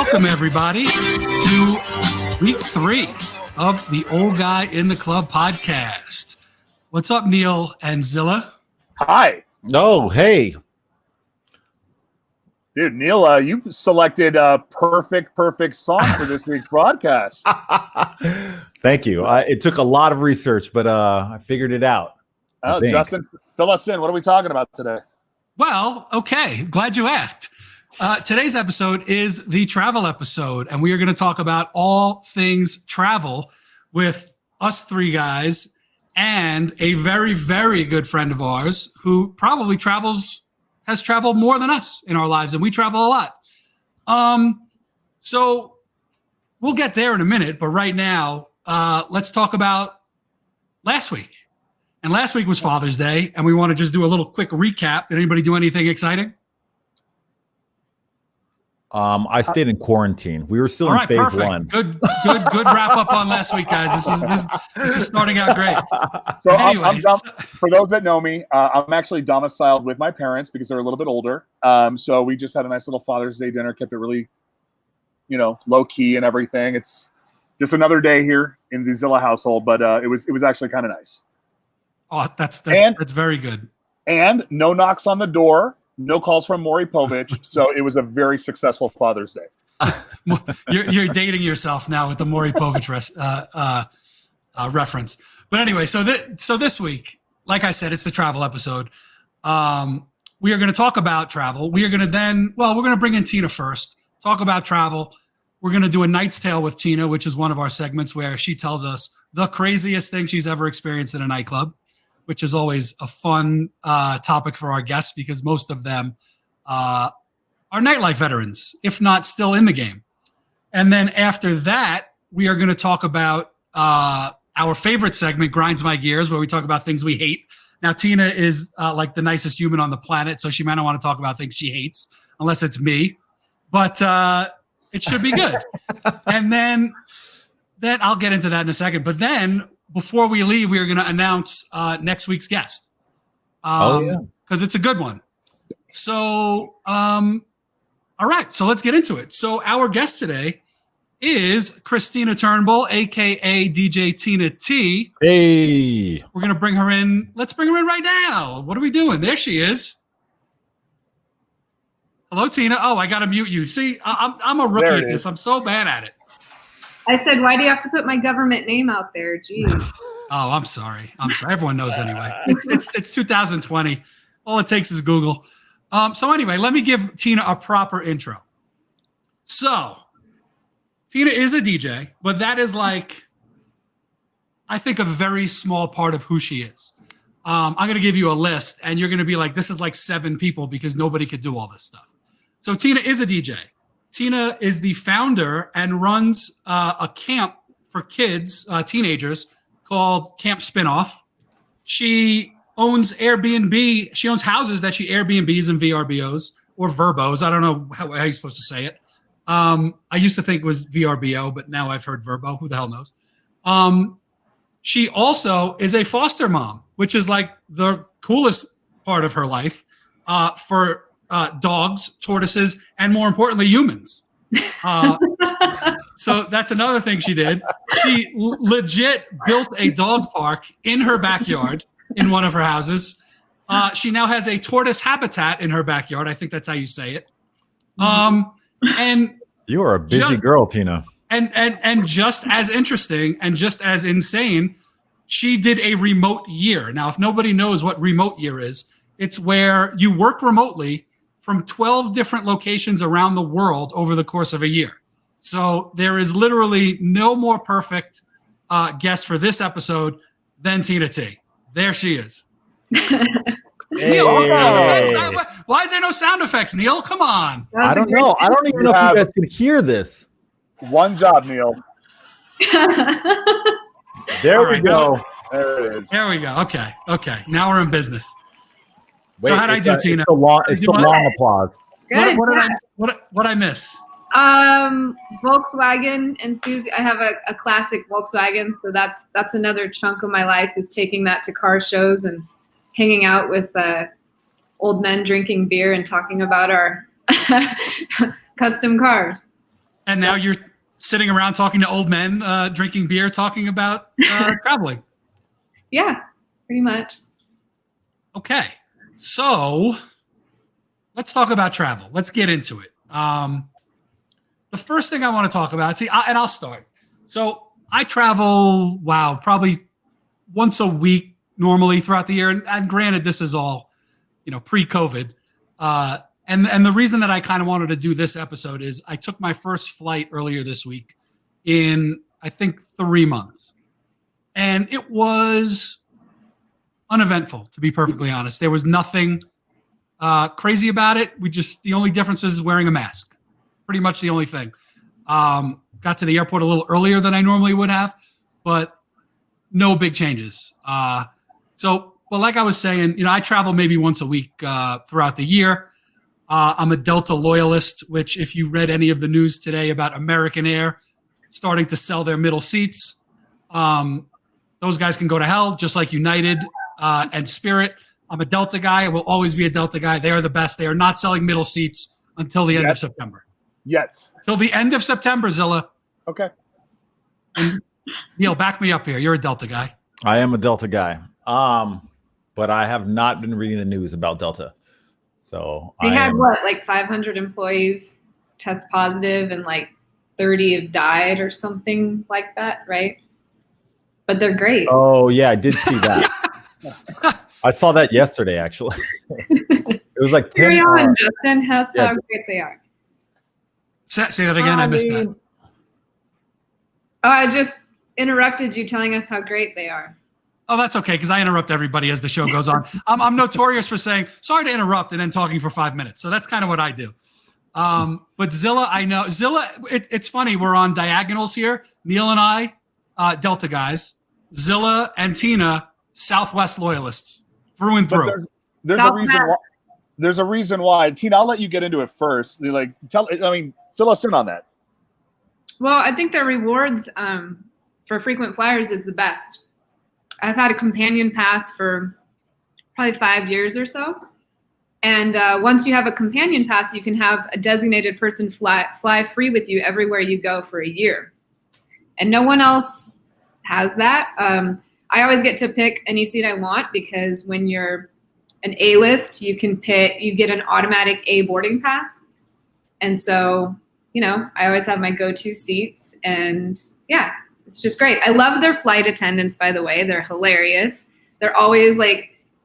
welcome everybody to week 3 of the Old Guy in the Club podcast. What's up, Neil and Zilla? Hi. Oh, hey. Dude, Neil, you selected a perfect song for this week's broadcast. Thank you. It took a lot of research, but I figured it out. Oh, Justin, fill us in. What are we talking about today? Well, okay. Glad you asked. Today's episode is the travel episode, and we are going to talk about all things travel with us 3 guys and a very, very good friend of ours who probably has traveled more than us in our lives, and we travel a lot. So we'll get there in a minute, but right now, let's talk about last week. And last week was Father's Day, and we want to just do a little quick recap. Did anybody do anything exciting? I stayed in quarantine. We were still in phase perfect. 1. Good wrap up on last week, guys. This is starting out great. So anyway, for those that know me, I'm actually domiciled with my parents because they're a little bit older. So we just had a nice little Father's Day dinner, kept it really, low key and everything. It's just another day here in the Zilla household, but it was actually kind of nice. Oh, that's very good. And no knocks on the door. No calls from Maury Povich, so it was a very successful Father's Day. You're dating yourself now with the Maury Povich reference. But anyway, so this week, like I said, it's the travel episode. We are going to talk about travel. We are going to we're going to bring in Tina first, talk about travel. We're going to do a Knight's Tale with Tina, which is one of our segments where she tells us the craziest thing she's ever experienced in a nightclub, which is always a fun topic for our guests because most of them are nightlife veterans, if not still in the game. And then after that, we are going to talk about our favorite segment, Grinds My Gears, where we talk about things we hate. Now, Tina is like the nicest human on the planet, so she might not want to talk about things she hates, unless it's me. But it should be good. And then I'll get into that in a second. But then before we leave, we are going to announce next week's guest. Because it's a good one. So, all right. So let's get into it. So our guest today is Christina Turnbull, a.k.a. DJ Tina T. Hey. We're going to bring her in. Let's bring her in right now. What are we doing? There she is. Hello, Tina. Oh, I got to mute you. See, I'm a rookie at this. I'm so bad at it. I said, why do you have to put my government name out there? Geez. Oh, I'm sorry. Everyone knows anyway. It's 2020. All it takes is Google. So anyway, let me give Tina a proper intro. So Tina is a DJ, but that is like, I think, a very small part of who she is. I'm going to give you a list, and you're going to be like, this is like 7 people because nobody could do all this stuff. So Tina is a DJ. Tina is the founder and runs a camp for kids, teenagers, called Camp Spinoff. She owns Airbnb. She owns houses that she Airbnbs and VRBOs or Verbos. I don't know how you're supposed to say it. I used to think it was VRBO, but now I've heard Verbo. Who the hell knows? She also is a foster mom, which is like the coolest part of her life for dogs, tortoises, and more importantly, humans. So that's another thing she did. She legit built a dog park in her backyard in one of her houses. She now has a tortoise habitat in her backyard. I think that's how you say it. And you are a busy girl, Tina. And just as interesting and just as insane, she did a remote year. Now, if nobody knows what remote year is, it's where you work remotely from 12 different locations around the world over the course of a year. So there is literally no more perfect guest for this episode than Tina T. There she is. Hey. Neil, why is there no sound effects, Neil? Come on. I don't know. I don't even know if you guys can hear this. One job, Neil. There we go. There it is. There we go. Okay. Now we're in business. So how'd I do, Tina? It's a long applause. Good. What I miss? Volkswagen enthusiast. I have a classic Volkswagen, so that's another chunk of my life is taking that to car shows and hanging out with old men drinking beer and talking about our custom cars. And now you're sitting around talking to old men, drinking beer, talking about traveling. Yeah, pretty much. Okay, so let's talk about travel. Let's get into it. The first thing I want to talk about, and I'll start. So I travel, probably once a week normally throughout the year. And granted, this is all, pre-COVID. And the reason that I kind of wanted to do this episode is I took my first flight earlier this week in, I think, 3 months. And it was uneventful, to be perfectly honest. There was nothing crazy about it. The only difference is wearing a mask. Pretty much the only thing. Got to the airport a little earlier than I normally would have, but no big changes. But like I was saying, I travel maybe once a week throughout the year. I'm a Delta loyalist, which if you read any of the news today about American Air starting to sell their middle seats, those guys can go to hell, just like United and Spirit. I'm a Delta guy. I will always be a Delta guy. They are the best. They are not selling middle seats until the end of September. Yet. Till the end of September, Zilla. Okay. And Neil, back me up here. You're a Delta guy. I am a Delta guy. But I have not been reading the news about Delta. So they had 500 employees test positive and 30 have died or something like that, right? But they're great. Oh yeah, I did see that. I saw that yesterday, actually. It was 10. Carry on, Justin. How great they are. Say that again. I missed that. Oh, I just interrupted you telling us how great they are. Oh, that's okay, because I interrupt everybody as the show goes on. I'm notorious for saying, sorry to interrupt, and then talking for 5 minutes. So that's kind of what I do. But Zilla, I know. Zilla, it's funny. We're on diagonals here. Neil and I, Delta guys. Zilla and Tina, Southwest loyalists, through and through. There's a reason why. There's a reason why. Tina, I'll let you get into it first. Fill us in on that. Well, I think their rewards for frequent flyers is the best. I've had a companion pass for probably 5 years or so. And once you have a companion pass, you can have a designated person fly free with you everywhere you go for a year. And no one else has that. I always get to pick any seat I want because when you're an A-list, you get an automatic A boarding pass. And so, I always have my go-to seats and yeah. It's just great. I love their flight attendants, by the way. They're hilarious. They're always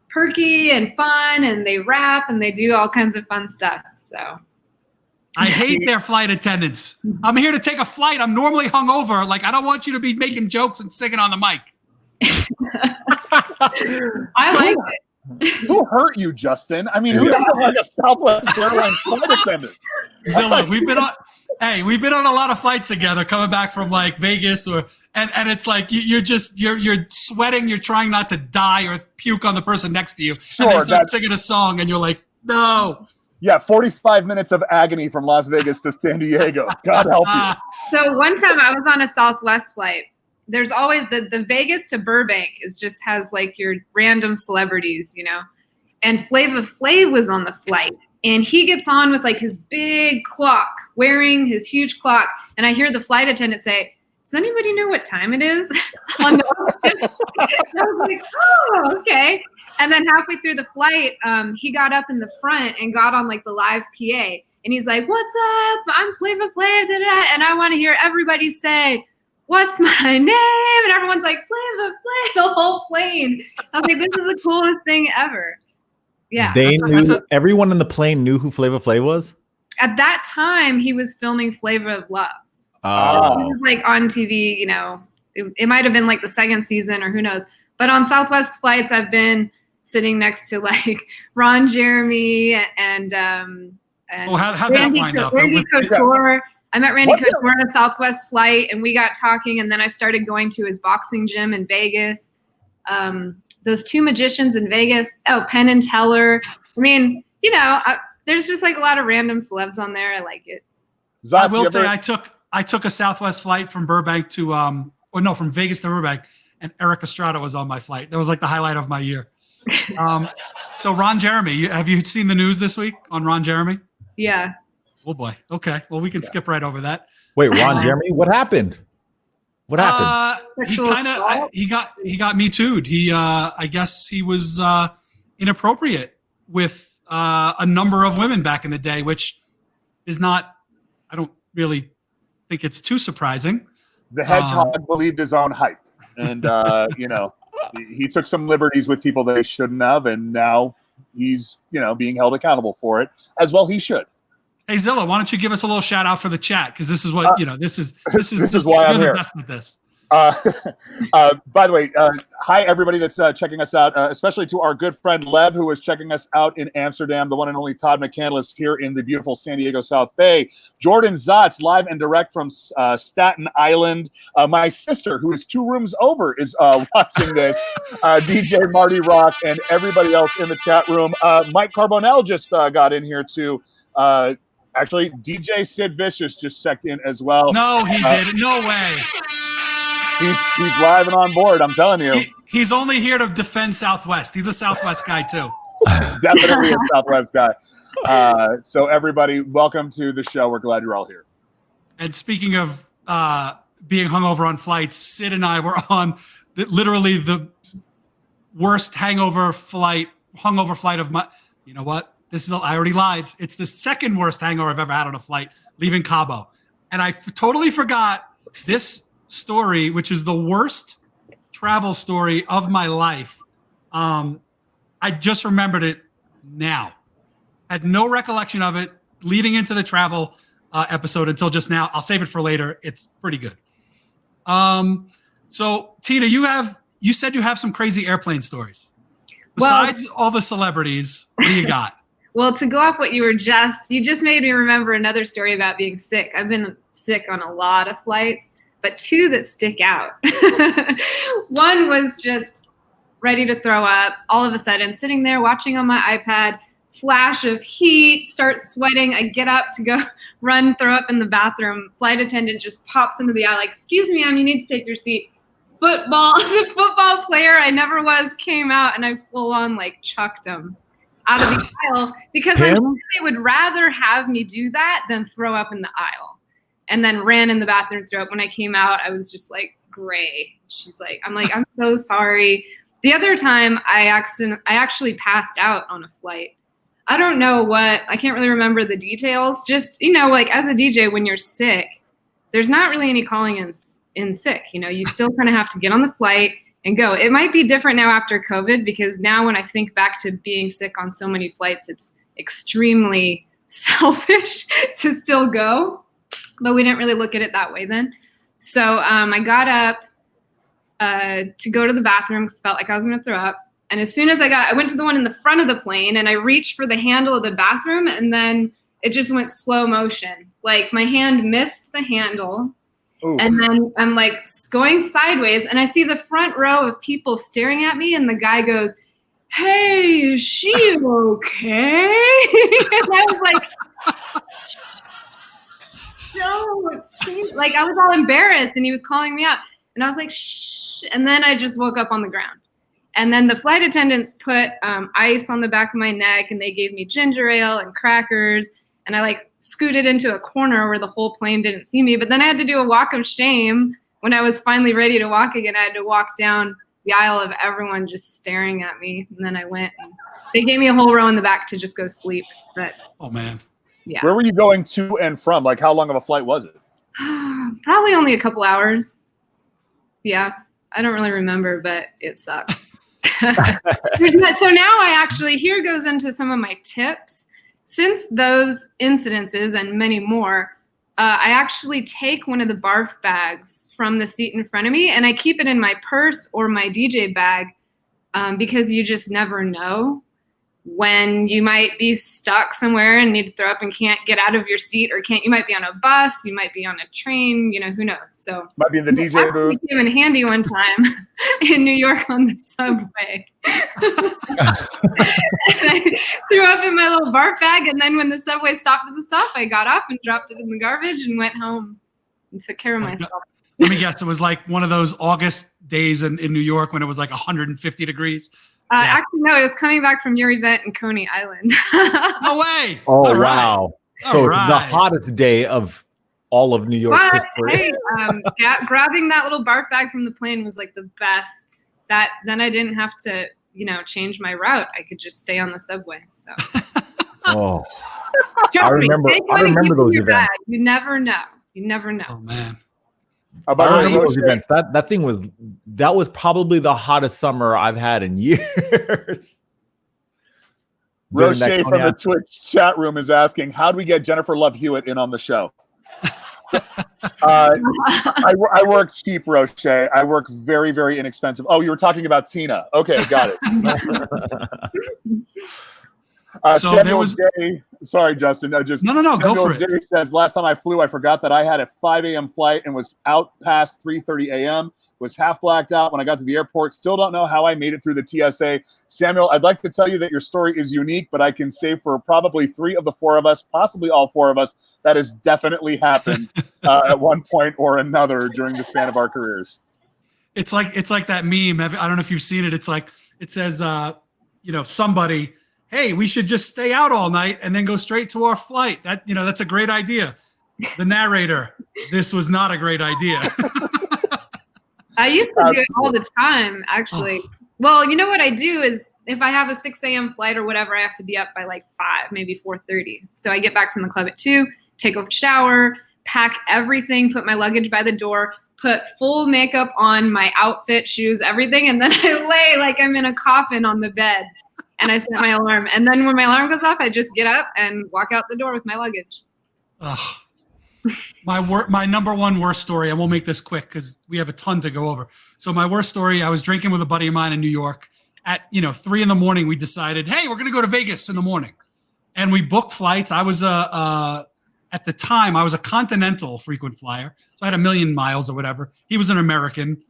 perky and fun, and they rap and they do all kinds of fun stuff. So I hate their flight attendants. I'm here to take a flight. I'm normally hungover. I don't want you to be making jokes and singing on the mic. I like it. Who hurt you, Justin? I mean, who doesn't like a Southwest Airlines flight attendant? Zilla, we've been on a lot of flights together, coming back from Vegas, and it's you're sweating, you're trying not to die or puke on the person next to you, sure, and they start singing a song, and you're like, no. Yeah, 45 minutes of agony from Las Vegas to San Diego. God help you. So one time I was on a Southwest flight. There's always the Vegas to Burbank has your random celebrities, and Flava Flav was on the flight. And he gets on with his big clock, wearing his huge clock. And I hear the flight attendant say, does anybody know what time it is? On the I was like, oh, okay. And then halfway through the flight, he got up in the front and got on the live PA. And he's like, what's up? I'm Flava Flav. And I want to hear everybody say, what's my name? And everyone's like, Flava Flav, the whole plane. I was like, this is the coolest thing ever. Yeah. Everyone in the plane knew who Flava Flav was? At that time, he was filming Flavor of Love. Oh. So he was on TV, it might have been the second season or who knows. But on Southwest flights, I've been sitting next to Ron Jeremy and how'd that wind up? Randy Couture. I met Randy Couture on a Southwest flight and we got talking, and then I started going to his boxing gym in Vegas. Those two magicians in Vegas. Oh, Penn and Teller. I mean, there's just a lot of random celebs on there. I like it. I will say I took a Southwest flight from Burbank to from Vegas to Burbank, and Eric Estrada was on my flight. That was the highlight of my year. So Ron Jeremy, have you seen the news this week on Ron Jeremy? Yeah. Oh boy. Okay. Well, we can skip right over that. Wait, Ron Jeremy, what happened? What happened? He got me too'd. I guess he was inappropriate with a number of women back in the day, which is not, I don't really think it's too surprising. The hedgehog believed his own hype, and he took some liberties with people that he shouldn't have, and now he's being held accountable for it, as well he should. Hey Zilla, why don't you give us a little shout out for the chat, because this is what this is why I'm you're here. the best at this. By the way, hi everybody that's checking us out, especially to our good friend Lev, who is checking us out in Amsterdam, the one and only Todd McCandless here in the beautiful San Diego South Bay, Jordan Zotz live and direct from Staten Island, my sister who is 2 rooms over is watching this, DJ Marty Rock, and everybody else in the chat room. Mike Carbonell just got in here too. Actually, DJ Sid Vicious just checked in as well. No, he didn't. No way. He's live and on board, I'm telling you. He's only here to defend Southwest. He's a Southwest guy, too. Definitely a Southwest guy. So everybody, welcome to the show. We're glad you're all here. And speaking of being hungover on flights, Sid and I were on literally the worst hungover flight of my... You know what? I already lied. It's the second worst hangover I've ever had on a flight, leaving Cabo. And I totally forgot this story, which is the worst travel story of my life. I just remembered it now. Had no recollection of it leading into the travel episode until just now. I'll save it for later. It's pretty good. So Tina, you said you have some crazy airplane stories. Besides all the celebrities, what do you got? Well, to go off what you just made me remember another story about being sick. I've been sick on a lot of flights, but 2 that stick out. One was just ready to throw up. All of a sudden, sitting there watching on my iPad, flash of heat, start sweating. I get up to go run, throw up in the bathroom. Flight attendant just pops into the aisle like, "Excuse me, ma'am, you need to take your seat." The football player I never was came out, and I full on chucked him out of the aisle, because I'm sure they would rather have me do that than throw up in the aisle. And then ran in the bathroom to throw up. When I came out, I was just gray. I'm so sorry. The other time I actually passed out on a flight. I don't know I can't really remember the details. Just, as a DJ, when you're sick, there's not really any calling in sick. You still kind of have to get on the flight and go. It might be different now after COVID, because now when I think back to being sick on so many flights, it's extremely selfish to still go. But we didn't really look at it that way then. So I got up to go to the bathroom because I felt like I was going to throw up. And as soon as I went to the one in the front of the plane, and I reached for the handle of the bathroom, and then it just went slow motion. My hand missed the handle. Ooh. And then I'm going sideways, and I see the front row of people staring at me, and the guy goes, "Hey, is she okay?" And I was like, no, I was all embarrassed, and he was calling me out, and I was like, shh. And then I just woke up on the ground. And then the flight attendants put ice on the back of my neck, and they gave me ginger ale and crackers. And I scooted into a corner where the whole plane didn't see me. But then I had to do a walk of shame. When I was finally ready to walk again, I had to walk down the aisle of everyone just staring at me. And then I went, and they gave me a whole row in the back to just go sleep. But oh man. Yeah. Where were you going to and from? How long of a flight was it? Probably only a couple hours. Yeah. I don't really remember, but it sucks. So now here goes into some of my tips. Since those incidences and many more, I actually take one of the barf bags from the seat in front of me, and I keep it in my purse or my DJ bag, because you just never know when you might be stuck somewhere and need to throw up and can't get out of your seat, or you might be on a bus, you might be on a train, who knows. So might be in the DJ booth. Came in handy one time in New York on the subway. And I threw up in my little barf bag, and then when the subway stopped at the stop, I got off and dropped it in the garbage and went home and took care of myself. Let me guess, it was one of those August days in New York when it was 150 degrees. Yeah. Actually, no, it was coming back from your event in Coney Island. No way. Oh, wow. So it's the hottest day of all of New York's history. Hey, grabbing that little barf bag from the plane was like the best. Then I didn't have to, change my route. I could just stay on the subway. So. Oh, I remember those events. Bag. You never know. Oh man. I remember those events. That was probably the hottest summer I've had in years. Roche from the Twitch chat room is asking, how do we get Jennifer Love Hewitt in on the show? I work cheap, Roche. I work very, very inexpensive. Oh, you were talking about Tina. Okay, got it. So Samuel there was. J, sorry, Justin. No. Samuel Go for J it. says, last time I flew, I forgot that I had a 5 a.m. flight and was out past 3:30 a.m. Was half blacked out when I got to the airport. Still don't know how I made it through the TSA. Samuel, I'd like to tell you that your story is unique, but I can say for probably 3 of the 4 of us, possibly all 4 of us, that has definitely happened at one point or another during the span of our careers. It's like that meme. I don't know if you've seen it. It's like it says, somebody, hey, we should just stay out all night and then go straight to our flight. That's a great idea. The narrator, this was not a great idea. I used to do it all the time, actually. Well, you know what I do is if I have a 6 a.m. flight or whatever, I have to be up by like 5, maybe 4:30. So I get back from the club at 2, take a shower, pack everything, put my luggage by the door, put full makeup on, my outfit, shoes, everything, and then I lay like I'm in a coffin on the bed. And I set my alarm. And then when my alarm goes off, I just get up and walk out the door with my luggage. Ugh. My number one worst story, and we'll make this quick because we have a ton to go over. So my worst story, I was drinking with a buddy of mine in New York. At 3 a.m, we decided, hey, we're going to go to Vegas in the morning. And we booked flights. I was at the time, I was a Continental frequent flyer. So I had 1 million miles or whatever. He was an American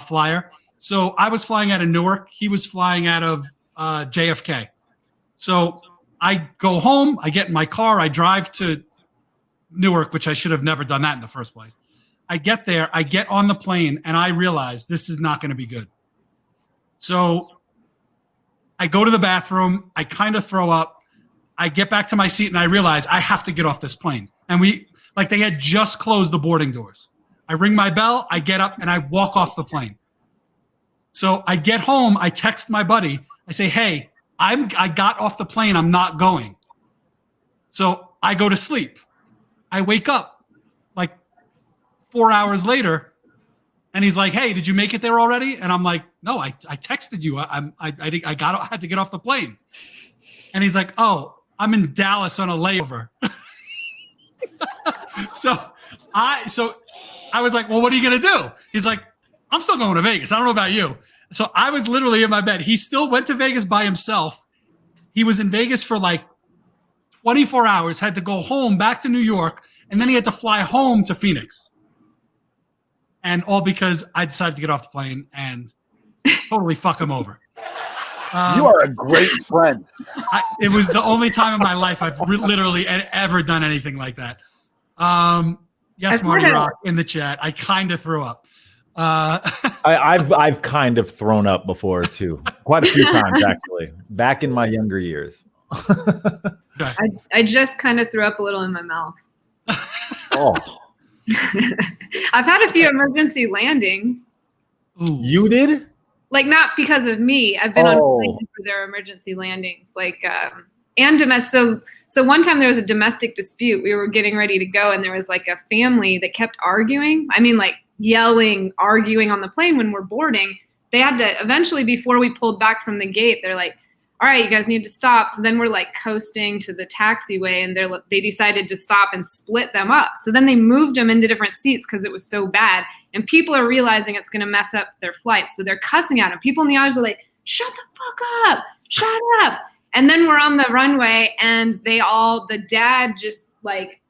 flyer. So I was flying out of Newark. He was flying out of JFK. So I go home, I get in my car, I drive to Newark, which I should have never done that in the first place. I get there, I get on the plane, and I realize this is not going to be good. So I go to the bathroom, I kind of throw up, I get back to my seat, and I realize I have to get off this plane. And they had just closed the boarding doors. I ring my bell, I get up, and I walk off the plane. So I get home, I text my buddy, I say, hey, I got off the plane, I'm not going. So I go to sleep. I wake up like 4 hours later, and he's like, hey, did you make it there already? And I'm like, no, I texted you. I had to get off the plane. And he's like, oh, I'm in Dallas on a layover. So I was like, well, what are you going to do? He's like, I'm still going to Vegas. I don't know about you. So I was literally in my bed. He still went to Vegas by himself. He was in Vegas for like 24 hours, had to go home back to New York, and then he had to fly home to Phoenix. And all because I decided to get off the plane and totally fuck him over. You are a great friend. It was the only time in my life I've literally ever done anything like that. Yes, Marty Rock in the chat. I kind of threw up. I've kind of thrown up before too, quite a few times actually, back in my younger years. I just kind of threw up a little in my mouth. Oh, I've had a few emergency landings. Ooh. You did? Like not because of me. I've been on planes for their emergency landings, and domestic. So one time there was a domestic dispute. We were getting ready to go, and there was like a family that kept arguing. I mean, like yelling, arguing on the plane when we're boarding. They had to eventually, before we pulled back from the gate, they're like, all right, you guys need to stop. So then we're like coasting to the taxiway, and they decided to stop and split them up. So then they moved them into different seats because it was so bad. And people are realizing it's going to mess up their flights. So they're cussing at them. People in the audience are like, shut the fuck up, shut up. And then we're on the runway, and the dad just like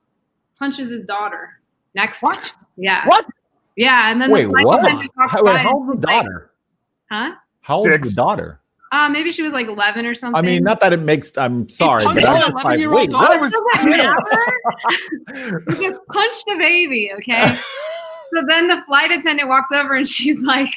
punches his daughter next. What? Yeah. What? Yeah. And then wait, the flight what? attendant walks How by old is the daughter? Huh? How old is the daughter? Maybe she was like 11 or something. I mean, not that it makes. I'm sorry, but I'm just like, wait, what was? He just punched a baby. Okay. So then the flight attendant walks over, and she's like,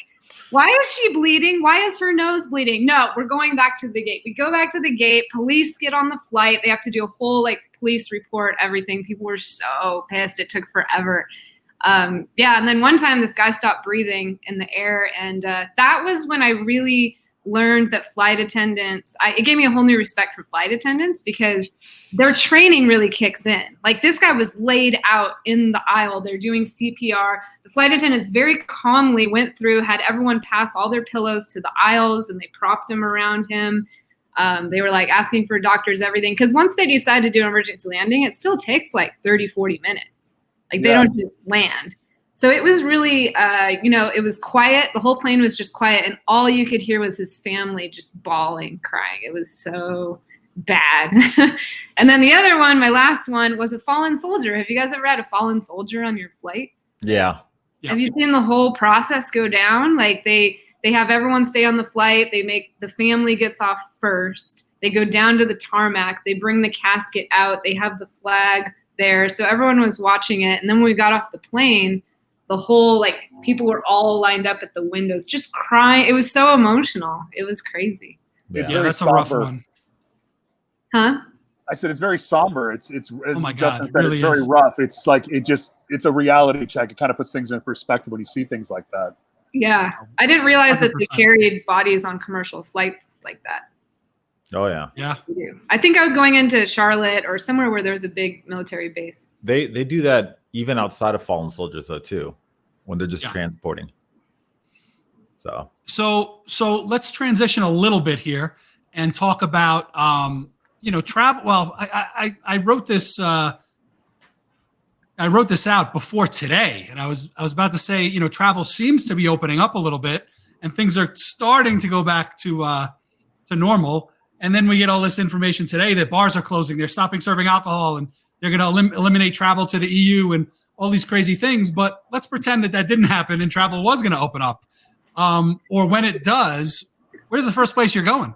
Why is she bleeding? Why is her nose bleeding? No, we're going back to the gate. We go back to the gate. Police get on the flight. They have to do a whole like police report, everything. People were so pissed. It took forever. Yeah, and then one time this guy stopped breathing in the air, and that was when I really learned that flight attendants, it gave me a whole new respect for flight attendants because their training really kicks in. Like this guy was laid out in the aisle. They're doing CPR. The flight attendants very calmly went through, had everyone pass all their pillows to the aisles, and they propped them around him. They were like asking for doctors, everything. Because once they decide to do an emergency landing, it still takes like 30, 40 minutes. Like they don't just land. So it was really, it was quiet. The whole plane was just quiet. And all you could hear was his family just bawling, crying. It was so bad. And then the other one, my last one, was a fallen soldier. Have you guys ever had a fallen soldier on your flight? Yeah. Have you seen the whole process go down? Like they have everyone stay on the flight. The family gets off first. They go down to the tarmac. They bring the casket out. They have the flag there. So everyone was watching it. And then when we got off the plane, the whole, people were all lined up at the windows, just crying. It was so emotional. It was crazy. Yeah, that's a rough one. Huh? I said it's very somber. It's oh my God, it really it's very rough. It's like it's a reality check. It kind of puts things in perspective when you see things like that. Yeah, I didn't realize 100%. That they carried bodies on commercial flights like that. Oh yeah. Yeah. I think I was going into Charlotte or somewhere where there was a big military base. They do that even outside of fallen soldiers though too, when they're just transporting. So let's transition a little bit here and talk about travel. Well, I wrote this out before today, and I was about to say, travel seems to be opening up a little bit, and things are starting to go back to normal. And then we get all this information today that bars are closing, they're stopping serving alcohol, and they're going to eliminate travel to the EU and all these crazy things. But let's pretend that didn't happen and travel was going to open up. Or when it does, where's the first place you're going?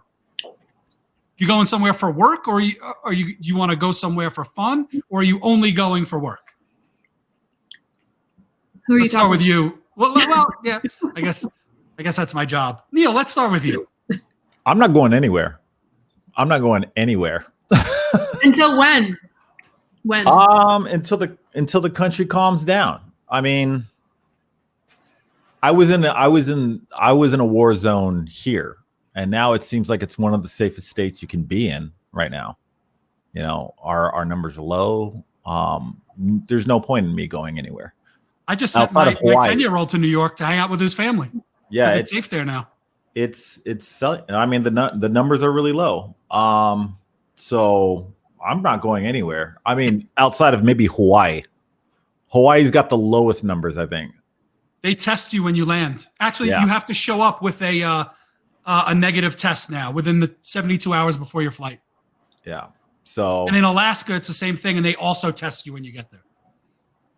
You going somewhere for work, or you want to go somewhere for fun, or are you only going for work? Who are let's you start with you. Well, yeah, I guess that's my job. Neil, let's start with you. I'm not going anywhere. Until when? When? Until the country calms down. I mean, I was in a war zone here, and now it seems like it's one of the safest states you can be in right now. Our numbers are low. There's no point in me going anywhere. I just sent my 10-year-old to New York to hang out with his family. Yeah, it's safe there now. It's I mean, the numbers are really low. So I'm not going anywhere. I mean, outside of maybe Hawaii. Hawaii's got the lowest numbers, I think. They test you when you land. Actually, you have to show up with a negative test now within the 72 hours before your flight. Yeah. So. And in Alaska, it's the same thing, and they also test you when you get there.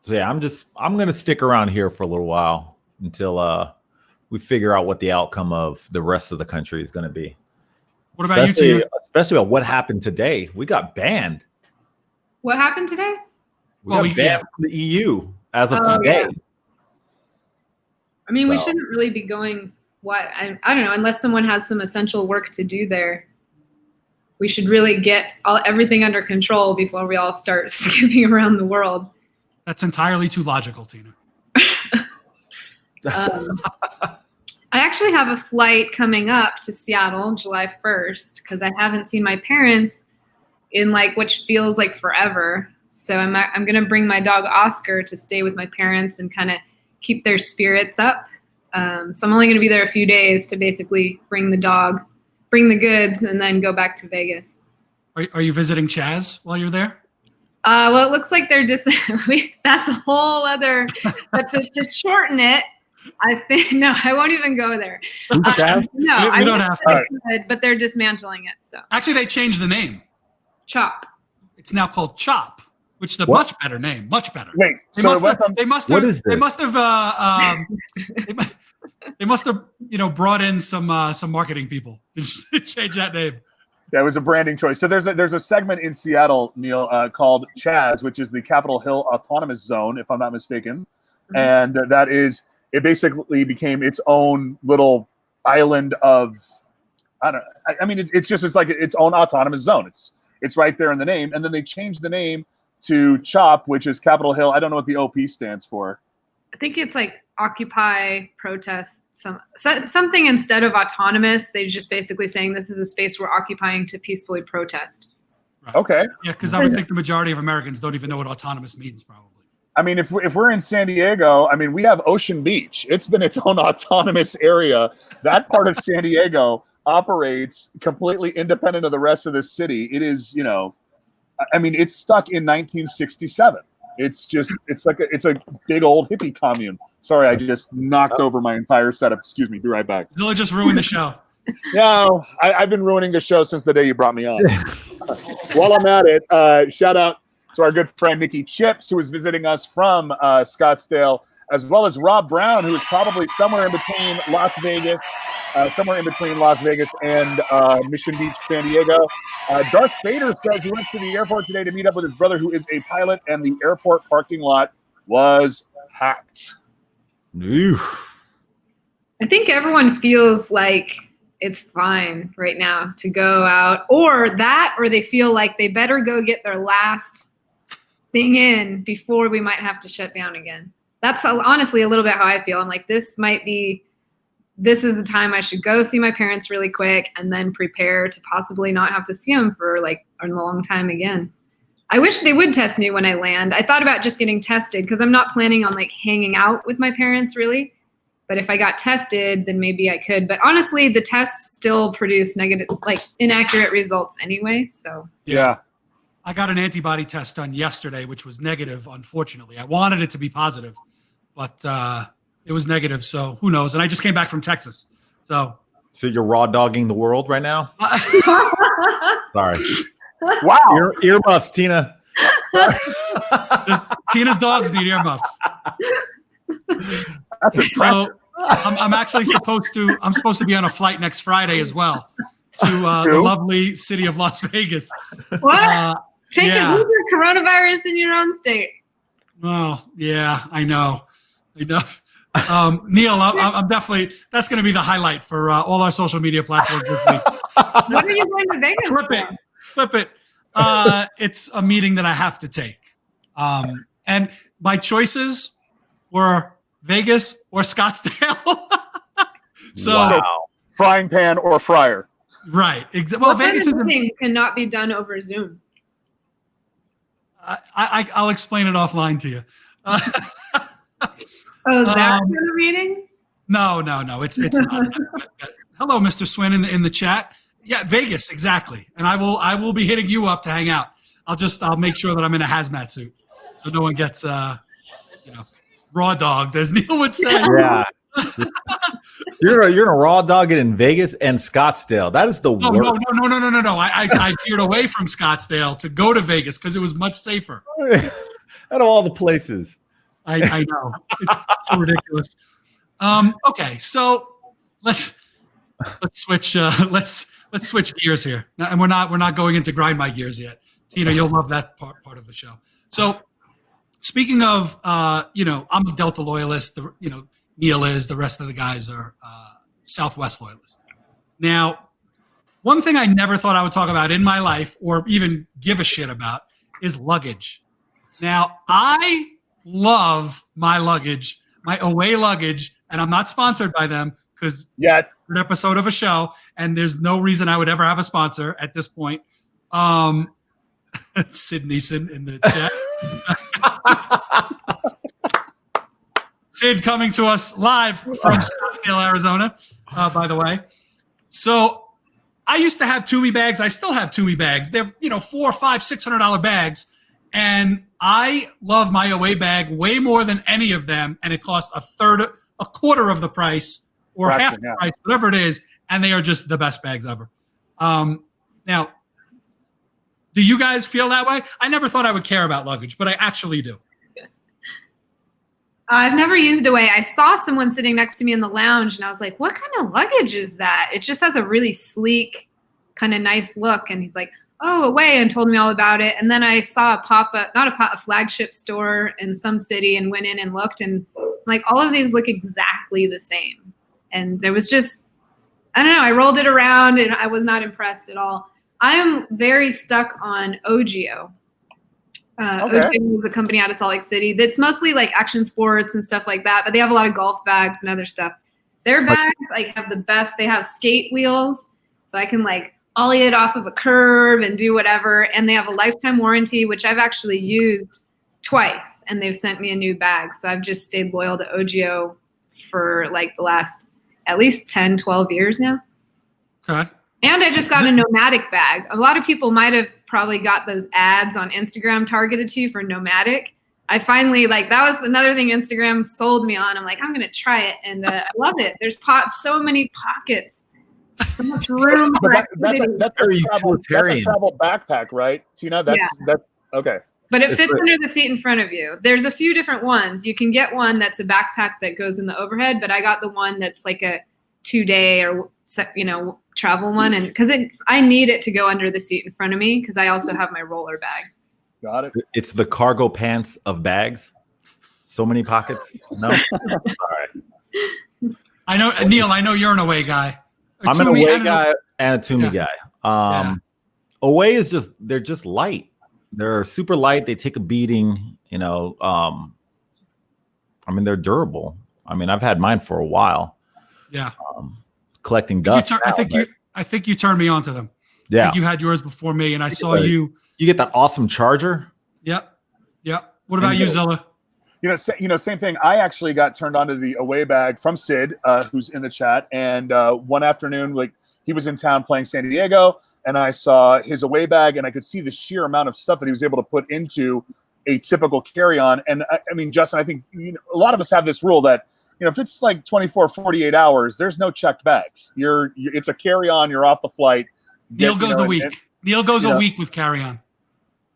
So yeah, I'm gonna stick around here for a little while until we figure out what the outcome of the rest of the country is going to be. What about you, Tina? Especially about what happened today. We got banned. What happened today? We got banned from the EU as of today. Yeah. I mean, we shouldn't really be going. I don't know, unless someone has some essential work to do there. We should really get everything under control before we all start skipping around the world. That's entirely too logical, Tina. I actually have a flight coming up to Seattle July 1st because I haven't seen my parents in which feels like forever. So I'm going to bring my dog Oscar to stay with my parents and kind of keep their spirits up. So I'm only going to be there a few days to basically bring the dog, bring the goods, and then go back to Vegas. Are you visiting Chaz while you're there? Well, it looks like they're just that's a whole other, but to shorten it, I think, no, I won't even go there. No, we don't have to. But they're dismantling it. So actually, they changed the name. Chop. It's now called Chop, which is a much better name. Much better. Wait, they must have brought in some marketing people to change that name. Yeah, it was a branding choice. So there's a segment in Seattle, Neil, called Chaz, which is the Capitol Hill Autonomous Zone, if I'm not mistaken, and that is it basically became its own little island of, I mean, it's like its own autonomous zone. It's right there in the name. And then they changed the name to CHOP, which is Capitol Hill. I don't know what the OP stands for. I think it's like Occupy, Protest, something instead of autonomous. They're just basically saying this is a space we're occupying to peacefully protest. Right. Okay. Yeah, because I would think the majority of Americans don't even know what autonomous means, probably. I mean, if we're in San Diego, I mean, we have Ocean Beach. It's been its own autonomous area. That part of San Diego operates completely independent of the rest of the city. It is, I mean, it's stuck in 1967. It's a big old hippie commune. Sorry, I just knocked over my entire setup. Excuse me. Be right back. Zilla just ruined the show. No, I've been ruining the show since the day you brought me on. While I'm at it, shout out to our good friend Nikki Chips, who is visiting us from Scottsdale, as well as Rob Brown, who is probably somewhere in between Las Vegas and Mission Beach, San Diego. Darth Vader says he went to the airport today to meet up with his brother, who is a pilot, and the airport parking lot was packed. Oof. I think everyone feels like it's fine right now to go out, or they feel like they better go get their last thing in before we might have to shut down again. That's honestly a little bit how I feel. I'm like, this is the time I should go see my parents really quick and then prepare to possibly not have to see them for like a long time again. I wish they would test me when I land. I thought about just getting tested because I'm not planning on like hanging out with my parents really. But if I got tested, then maybe I could. But honestly, the tests still produce negative, like inaccurate results anyway. So yeah. I got an antibody test done yesterday, which was negative, unfortunately. I wanted it to be positive, but it was negative. So who knows? And I just came back from Texas. So you're raw dogging the world right now? Sorry. Wow. Earmuffs, Tina. Tina's dogs need earmuffs. That's impressive. So I'm actually supposed to be on a flight next Friday as well to the lovely city of Las Vegas. What? Take it with your coronavirus in your own state. Oh, yeah, I know. Neil, I'm definitely, that's going to be the highlight for all our social media platforms this week. What are you going to Vegas Flip it. It's a meeting that I have to take. And my choices were Vegas or Scottsdale. So wow. Frying pan or fryer. Right. Well, Vegas cannot be done over Zoom. I'll explain it offline to you. Oh, is that for the meeting? No. It's not. Hello, Mr. Swin in the chat. Yeah, Vegas, exactly. And I will be hitting you up to hang out. I'll make sure that I'm in a hazmat suit so no one gets raw dogged, as Neil would say. Yeah. You're gonna raw dog it in Vegas and Scottsdale. That is the worst. No. I veered away from Scottsdale to go to Vegas because it was much safer. Out of all the places. I know. It's so ridiculous. Okay, so let's switch let's switch gears here. And we're not going into grind my gears yet. Tina, you'll love that part of the show. So speaking of I'm a Delta loyalist, Neil is, the rest of the guys are Southwest loyalists. Now, one thing I never thought I would talk about in my life or even give a shit about is luggage. Now, I love my luggage, my away luggage, and I'm not sponsored by them because it's an episode of a show, and there's no reason I would ever have a sponsor at this point. Sid Neeson in the chat. Sid coming to us live from Scottsdale, Arizona, by the way. So I used to have Toomey bags. I still have Toomey bags. They're, $400, $500, $600 bags. And I love my away bag way more than any of them. And it costs a quarter of the price or half the price, whatever it is. And they are just the best bags ever. Now, do you guys feel that way? I never thought I would care about luggage, but I actually do. I've never used away. I saw someone sitting next to me in the lounge, and I was like, what kind of luggage is that? It just has a really sleek, kind of nice look. And he's like, away and told me all about it. And then I saw a flagship store in some city and went in and looked, and like all of these look exactly the same. And there was just, I don't know, I rolled it around and I was not impressed at all. I am very stuck on OGIO. OGIO is a company out of Salt Lake City that's mostly like action sports and stuff like that, but they have a lot of golf bags and other stuff. Their bags like have the best. They have skate wheels, so I can like ollie it off of a curb and do whatever. And they have a lifetime warranty, which I've actually used twice, and they've sent me a new bag. So I've just stayed loyal to OGIO for like the last at least 10, 12 years now. Okay. And I just got a Nomadic bag. A lot of people might have probably got those ads on Instagram targeted to you for Nomadic. I finally, like, that was another thing Instagram sold me on. I'm like, I'm going to try it. And I love it. There's so many pockets, so much room. That's a travel backpack, right, Tina? That's okay. But it fits under the seat in front of you. There's a few different ones. You can get one that's a backpack that goes in the overhead, but I got the one that's like a 2-day or, travel one. And because I need it to go under the seat in front of me because I also have my roller bag. Got it. It's the cargo pants of bags. So many pockets. No. All right. I know, Neil, I know you're an away guy. I'm an away guy and a Toomey guy. Away is they're just light. They're super light. They take a beating, I mean, they're durable. I mean, I've had mine for a while. Yeah. Collecting dust. I think you turned me on to them. Yeah. I think you had yours before me, and I saw you. You get that awesome charger. Yep. What about you, Zilla? Same thing. I actually got turned on to the away bag from Sid, who's in the chat. And one afternoon, like he was in town playing San Diego, and I saw his away bag, and I could see the sheer amount of stuff that he was able to put into a typical carry-on. And I mean, Justin, I think a lot of us have this rule that if it's like 24, 48 hours, there's no checked bags. It's a carry-on. You're off the flight. Neil goes a week. Neil goes a week with carry-on.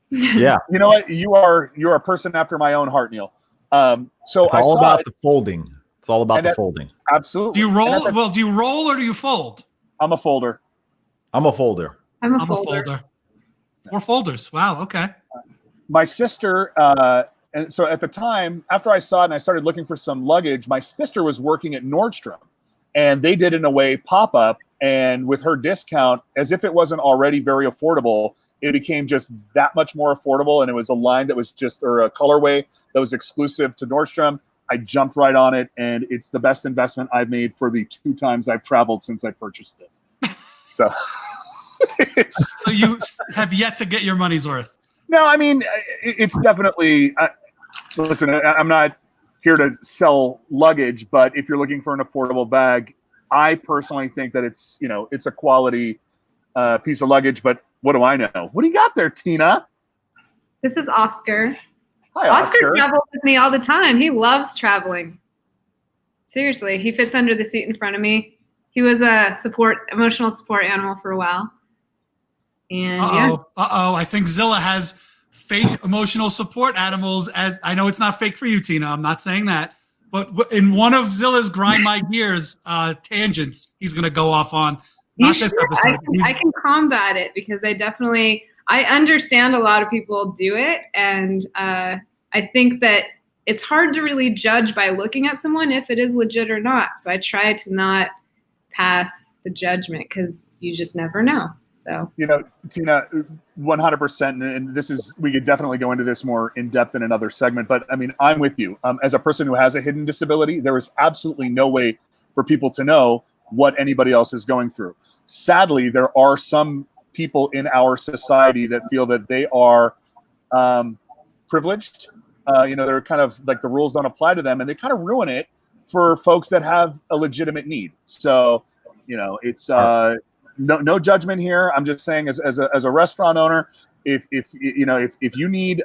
Yeah. You know what? You're a person after my own heart, Neil. So it's all about the folding. It's all about the folding. Absolutely. Do you roll? Well, do you roll or do you fold? I'm a folder. I'm a folder. I'm a folder. 4 folders. Wow. Okay. My sister, and so at the time, after I saw it and I started looking for some luggage, my sister was working at Nordstrom, and they did an away pop-up. And with her discount, as if it wasn't already very affordable, it became just that much more affordable. And it was a line that was or a colorway that was exclusive to Nordstrom. I jumped right on it, and it's the best investment I've made for the 2 times I've traveled since I purchased it. So, so you have yet to get your money's worth. No, I mean, it's definitely. Listen, I'm not here to sell luggage, but if you're looking for an affordable bag, I personally think that it's a quality piece of luggage. But what do I know? What do you got there, Tina? This is Oscar. Hi, Oscar travels with me all the time. He loves traveling. Seriously, he fits under the seat in front of me. He was a emotional support animal for a while. And I think Zilla has fake emotional support animals. As I know, it's not fake for you, Tina. I'm not saying that. But in one of Zilla's grind my gears tangents, he's going to go off on. Not this episode. I can combat it because I understand a lot of people do it. And I think that it's hard to really judge by looking at someone if it is legit or not. So I try to not pass the judgment because you just never know. So, Tina, 100%. And we could definitely go into this more in depth in another segment. But I mean, I'm with you. As a person who has a hidden disability, there is absolutely no way for people to know what anybody else is going through. Sadly, there are some people in our society that feel that they are privileged. They're kind of like the rules don't apply to them, and they kind of ruin it for folks that have a legitimate need. So, it's no judgment here. I'm just saying, as a restaurant owner, if you need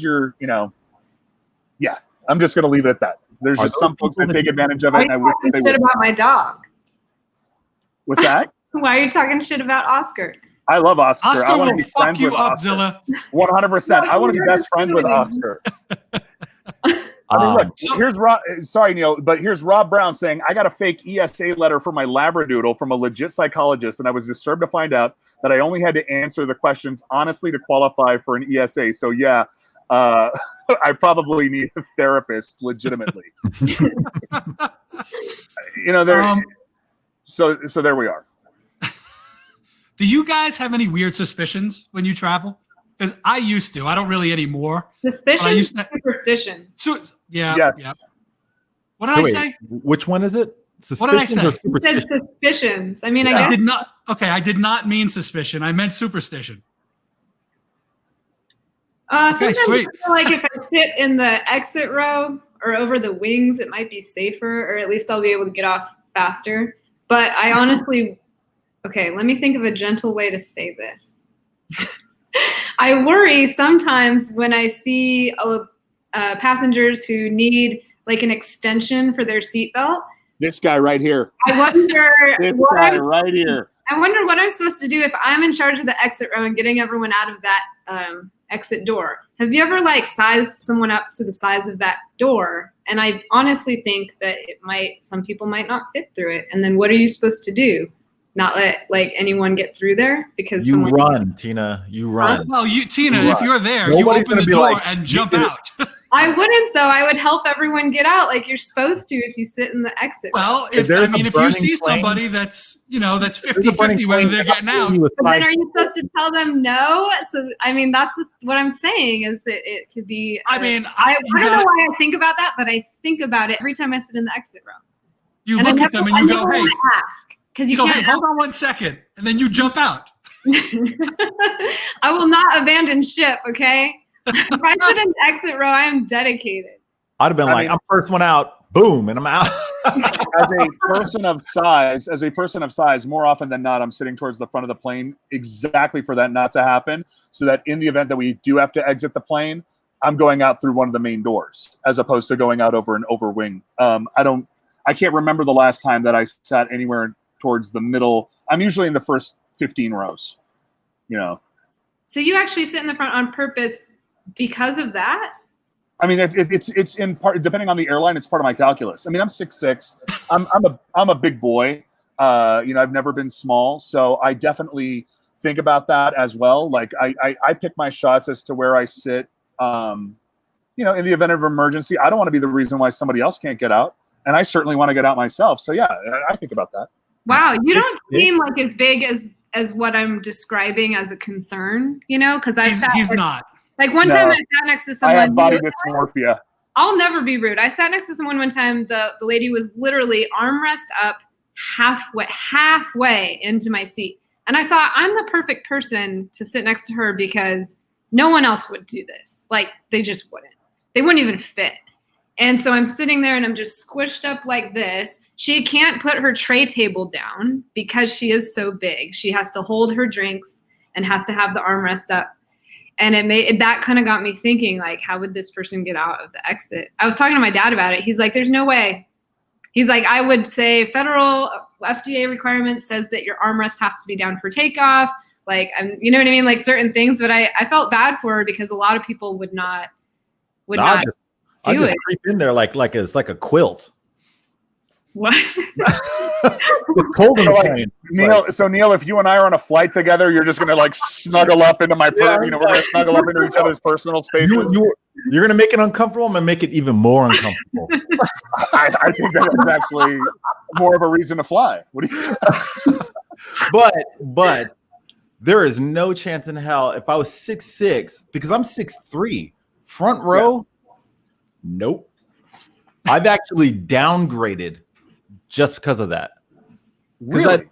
your, I'm just going to leave it at that. There's just some folks that take advantage of it. And I wish they would. About my dog. What's that? Why are you talking shit about Oscar? I love Oscar. Oscar I want to will be fuck friends you with up, Oscar. Zilla. 100%. I want to be best friends with Oscar. I mean, look, here's Rob. Sorry, Neil, but here's Rob Brown saying, I got a fake ESA letter from my Labradoodle from a legit psychologist, and I was disturbed to find out that I only had to answer the questions honestly to qualify for an ESA. So, yeah, I probably need a therapist legitimately. So there we are. Do you guys have any weird suspicions when you travel? Because I used to. I don't really anymore. Suspicions? Superstitions. Yeah. What did I say? Which one is it? What did I say? Suspicions. I mean, I did not. Okay, I did not mean suspicion. I meant superstition. Okay, sweet. I feel like if I sit in the exit row or over the wings, it might be safer, or at least I'll be able to get off faster. But I honestly, okay, let me think of a gentle way to say this. I worry sometimes when I see passengers who need like an extension for their seatbelt. This guy right here. I wonder right here. I wonder what I'm supposed to do if I'm in charge of the exit row and getting everyone out of that exit door. Have you ever like sized someone up to the size of that door? And I honestly think that some people might not fit through it. And then what are you supposed to do? Not let like anyone get through there because you run, Tina. You run. Well, Tina, if you're there, you open the door and jump out. I wouldn't though. I would help everyone get out like you're supposed to if you sit in the exit. Well, if you see somebody that's 50-50 whether they're getting out. But then are you supposed to tell them no? So I mean that's what I'm saying is that it could be I don't know why I think about that, but I think think about it every time I sit in the exit row. You look at them and you go, hey. Ask, because you can't. Hey, hold on 1 second. And then you jump out. I will not abandon ship, okay? If I sit in the exit row, I am dedicated. I'd have been I'm first one out, boom, and I'm out. As a person of size, more often than not, I'm sitting towards the front of the plane exactly for that not to happen, so that in the event that we do have to exit the plane, I'm going out through one of the main doors as opposed to going out over an overwing. I can't remember the last time that I sat anywhere towards the middle. I'm usually in the first 15 rows, So you actually sit in the front on purpose because of that? I mean, it's in part, depending on the airline, it's part of my calculus. I mean, I'm 6'6". I'm a big boy. I've never been small, so I definitely think about that as well. Like I pick my shots as to where I sit. In the event of emergency, I don't want to be the reason why somebody else can't get out, and I certainly want to get out myself. So yeah, I think about that. Wow, you don't seem like as big as what I'm describing as a concern. Because he's not. Like one time I sat next to someone. I have body dysmorphia. I'll never be rude. I sat next to someone one time. The lady was literally armrest up halfway into my seat. And I thought, I'm the perfect person to sit next to her because no one else would do this. Like they just wouldn't. They wouldn't even fit. And so I'm sitting there and I'm just squished up like this. She can't put her tray table down because she is so big. She has to hold her drinks and has to have the armrest up. And that kind of got me thinking, like, how would this person get out of the exit? I was talking to my dad about it. He's like, there's no way. He's like, I would say federal FDA requirement says that your armrest has to be down for takeoff. Like, you know what I mean? Like certain things, but I felt bad for her because a lot of people would not do it. I just creep in there like it's like a quilt. What? It's cold in the plane. Neil, if you and I are on a flight together, you're just gonna snuggle up into my we're gonna snuggle up into each other's personal spaces. You're gonna make it uncomfortable. I'm gonna make it even more uncomfortable. I think that's actually more of a reason to fly. What do you? But there is no chance in hell if I was 6'6", because I'm 6'3", front row. Yeah. Nope. I've actually downgraded just because of that. Really?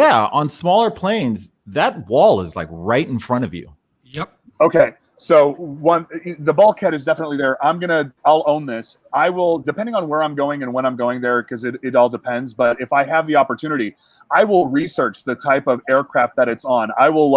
On smaller planes, that wall is like right in front of you. Yep. Okay. So the bulkhead is definitely there. I'll own this. I will, depending on where I'm going and when I'm going there, because it all depends. But if I have the opportunity, I will research the type of aircraft that it's on. I will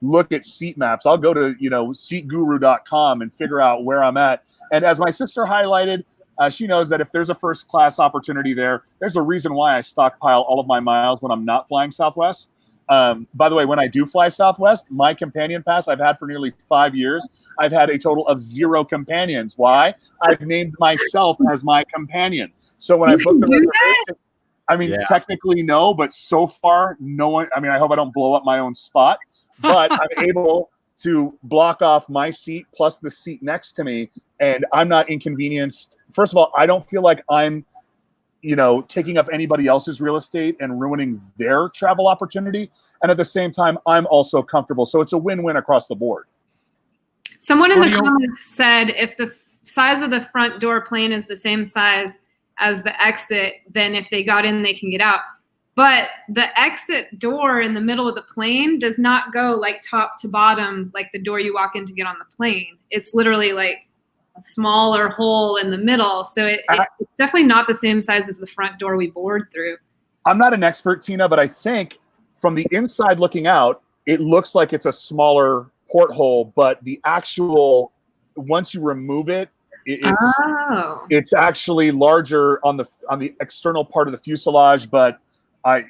look at seat maps. I'll go to, seatguru.com and figure out where I'm at. And as my sister highlighted, she knows that if there's a first class opportunity there's a reason why I stockpile all of my miles when I'm not flying Southwest. By the way, when I do fly Southwest, my companion pass I've had for nearly 5 years, I've had a total of 0 companions. Why? I've named myself as my companion. So when I book the reservation, I mean, technically no, but so far, no one, I mean, I hope I don't blow up my own spot, but I'm able to block off my seat plus the seat next to me, and I'm not inconvenienced. First of all, I don't feel like I'm, taking up anybody else's real estate and ruining their travel opportunity. And at the same time, I'm also comfortable. So it's a win-win across the board. Someone in the comments said if the size of the front door plane is the same size as the exit, then if they got in, they can get out. But the exit door in the middle of the plane does not go like top to bottom, like the door you walk in to get on the plane. It's literally like a smaller hole in the middle. So it's definitely not the same size as the front door we board through. I'm not an expert, Tina, but I think from the inside looking out, it looks like it's a smaller porthole, but the actual, once you remove it, it's actually larger on the external part of the fuselage, but I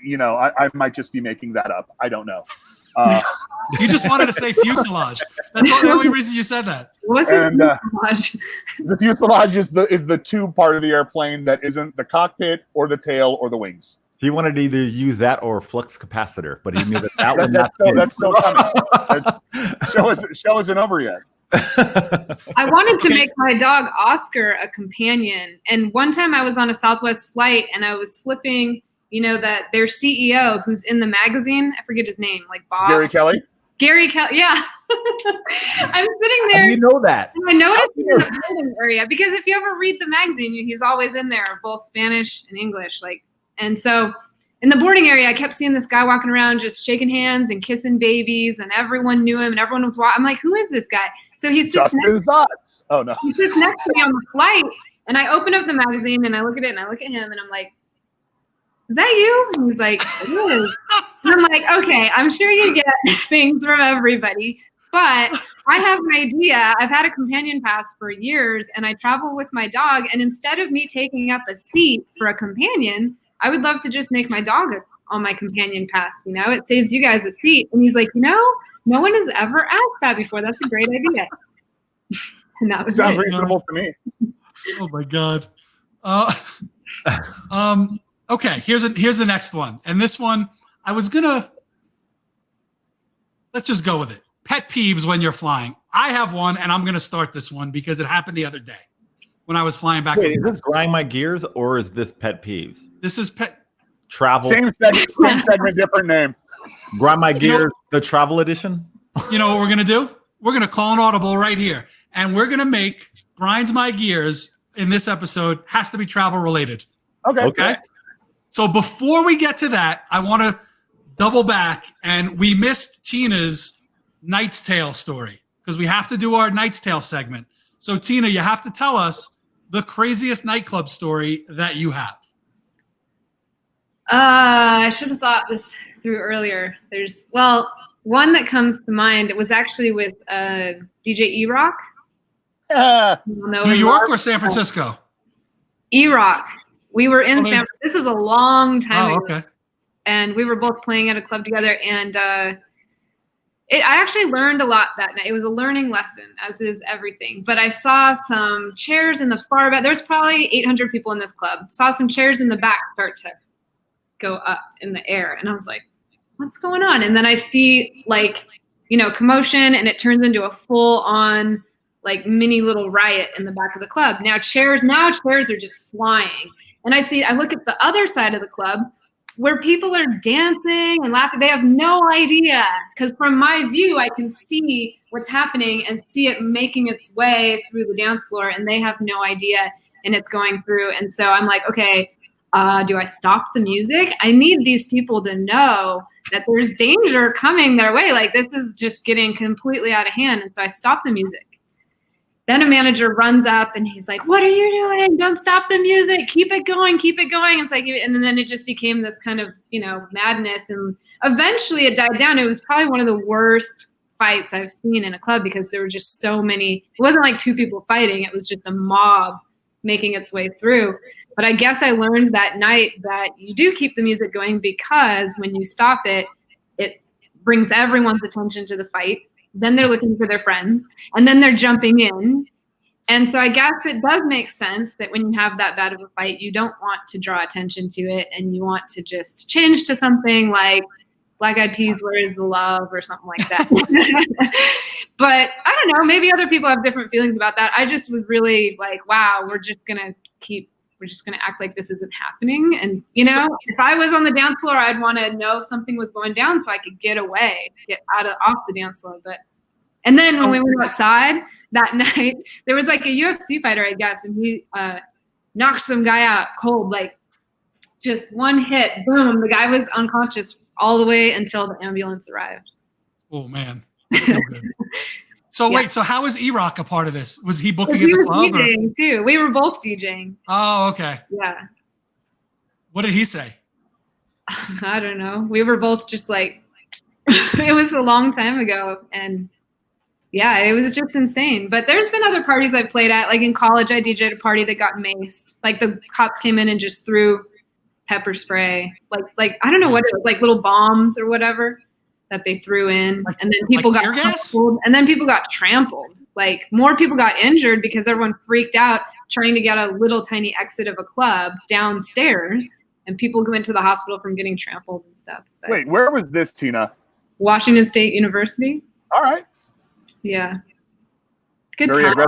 might just be making that up. I don't know. You just wanted to say fuselage. That's the only reason you said that. What's fuselage? The fuselage is the tube part of the airplane that isn't the cockpit or the tail or the wings. He wanted to either use that or flux capacitor, but he knew that one. That's still coming. Show isn't over yet. I wanted to make my dog Oscar a companion, and one time I was on a Southwest flight and I was flipping. That their CEO who's in the magazine, I forget his name, like Bob. Gary Kelly, yeah. I'm sitting there. How do you know that? And I noticed in the building area, because if you ever read the magazine, he's always in there, both Spanish and English. And so in the boarding area, I kept seeing this guy walking around just shaking hands and kissing babies, and everyone knew him and everyone was watching. I'm like, who is this guy? So he sits Oh, no. He sits next to me on the flight, and I open up the magazine and I look at it and I look at him and I'm like, is that you? And he's like, it is. And I'm like, okay, I'm sure you get things from everybody, but I have an idea. I've had a companion pass for years and I travel with my dog. And instead of me taking up a seat for a companion, I would love to just make my dog on my companion pass. It saves you guys a seat. And he's like, no one has ever asked that before. That's a great idea. And that was sounds reasonable to me. Oh my God. Okay, here's the next one. And this one, let's just go with it. Pet peeves when you're flying. I have one, and I'm going to start this one because it happened the other day when I was flying back. Wait, is this grind my gears or is this pet peeves? This is pet travel. Same segment, different name. Grind my gears, the travel edition. You know what we're going to do? We're going to call an audible right here, and we're going to make Grinds My Gears in this episode has to be travel related. Okay. So before we get to that, I want to double back, and we missed Tina's Knight's Tale story because we have to do our Knight's Tale segment. So Tina, you have to tell us the craziest nightclub story that you have. I should have thought this through earlier. There's one that comes to mind. It was actually with DJ E-Rock. New York or San Francisco? E-Rock. We were in San Francisco. This is a long time ago. Okay. And we were both playing at a club together. And I actually learned a lot that night. It was a learning lesson, as is everything. But I saw some chairs in the far back. There's probably 800 people in this club. Saw some chairs in the back start to go up in the air. And I was like, what's going on? And then I see commotion, and it turns into a full on mini little riot in the back of the club. Now chairs are just flying. And I look at the other side of the club where people are dancing and laughing. They have no idea, because from my view, I can see what's happening and see it making its way through the dance floor, and they have no idea, and it's going through. And so I'm like, okay, do I stop the music? I need these people to know that there's danger coming their way. This is just getting completely out of hand. And so I stop the music. Then a manager runs up and he's like, what are you doing? Don't stop the music. Keep it going. Keep it going. It's and then it just became this kind of, madness. And eventually it died down. It was probably one of the worst fights I've seen in a club because there were just so many. It wasn't like two people fighting. It was just a mob making its way through. But I guess I learned that night that you do keep the music going, because when you stop it, it brings everyone's attention to the fight. Then they're looking for their friends, and then they're jumping in. And so I guess it does make sense that when you have that bad of a fight, you don't want to draw attention to it, and you want to just change to something like Black Eyed Peas, Where Is the Love, or something like that. But I don't know, maybe other people have different feelings about that. I just was really like, wow, we're just going to act like this isn't happening. And, if I was on the dance floor, I'd want to know something was going down so I could get away, get off the dance floor. And then when we went outside that night, there was like a UFC fighter, I guess, and he knocked some guy out cold, like just one hit, boom. The guy was unconscious all the way until the ambulance arrived. Oh, man. That's no good. So wait, so how is E-Rock a part of this? Was he booking at the club? DJing too. We were both DJing. Oh, okay. Yeah. What did he say? I don't know. We were both just like, it was a long time ago, and yeah, it was just insane. But there's been other parties I've played at. Like in college, I DJ'd a party that got maced. Like the cops came in and just threw pepper spray. Like I don't know what it was, like little bombs or whatever that they threw in, and then people got trampled, and then people got trampled. Like more people got injured because everyone freaked out trying to get a little tiny exit of a club downstairs, and people went to the hospital from getting trampled and stuff. But wait, where was this, Tina? Washington State University. All right. Yeah. Good very time.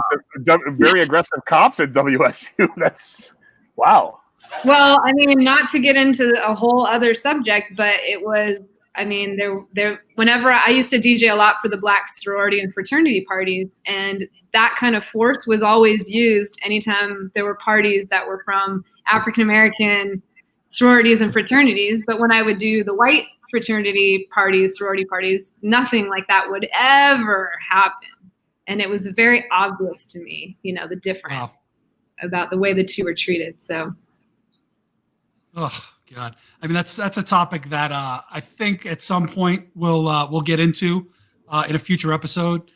Very aggressive cops at WSU. That's wow. Well, I mean, not to get into a whole other subject, but it was, I mean, there whenever I used to DJ a lot for the Black sorority and fraternity parties, and that kind of force was always used anytime there were parties that were from African American sororities and fraternities. But when I would do the white fraternity parties, sorority parties, nothing like that would ever happen. And it was very obvious to me, the difference about the way the two were treated. So. Oh God! I mean, that's a topic that I think at some point we'll get into in a future episode.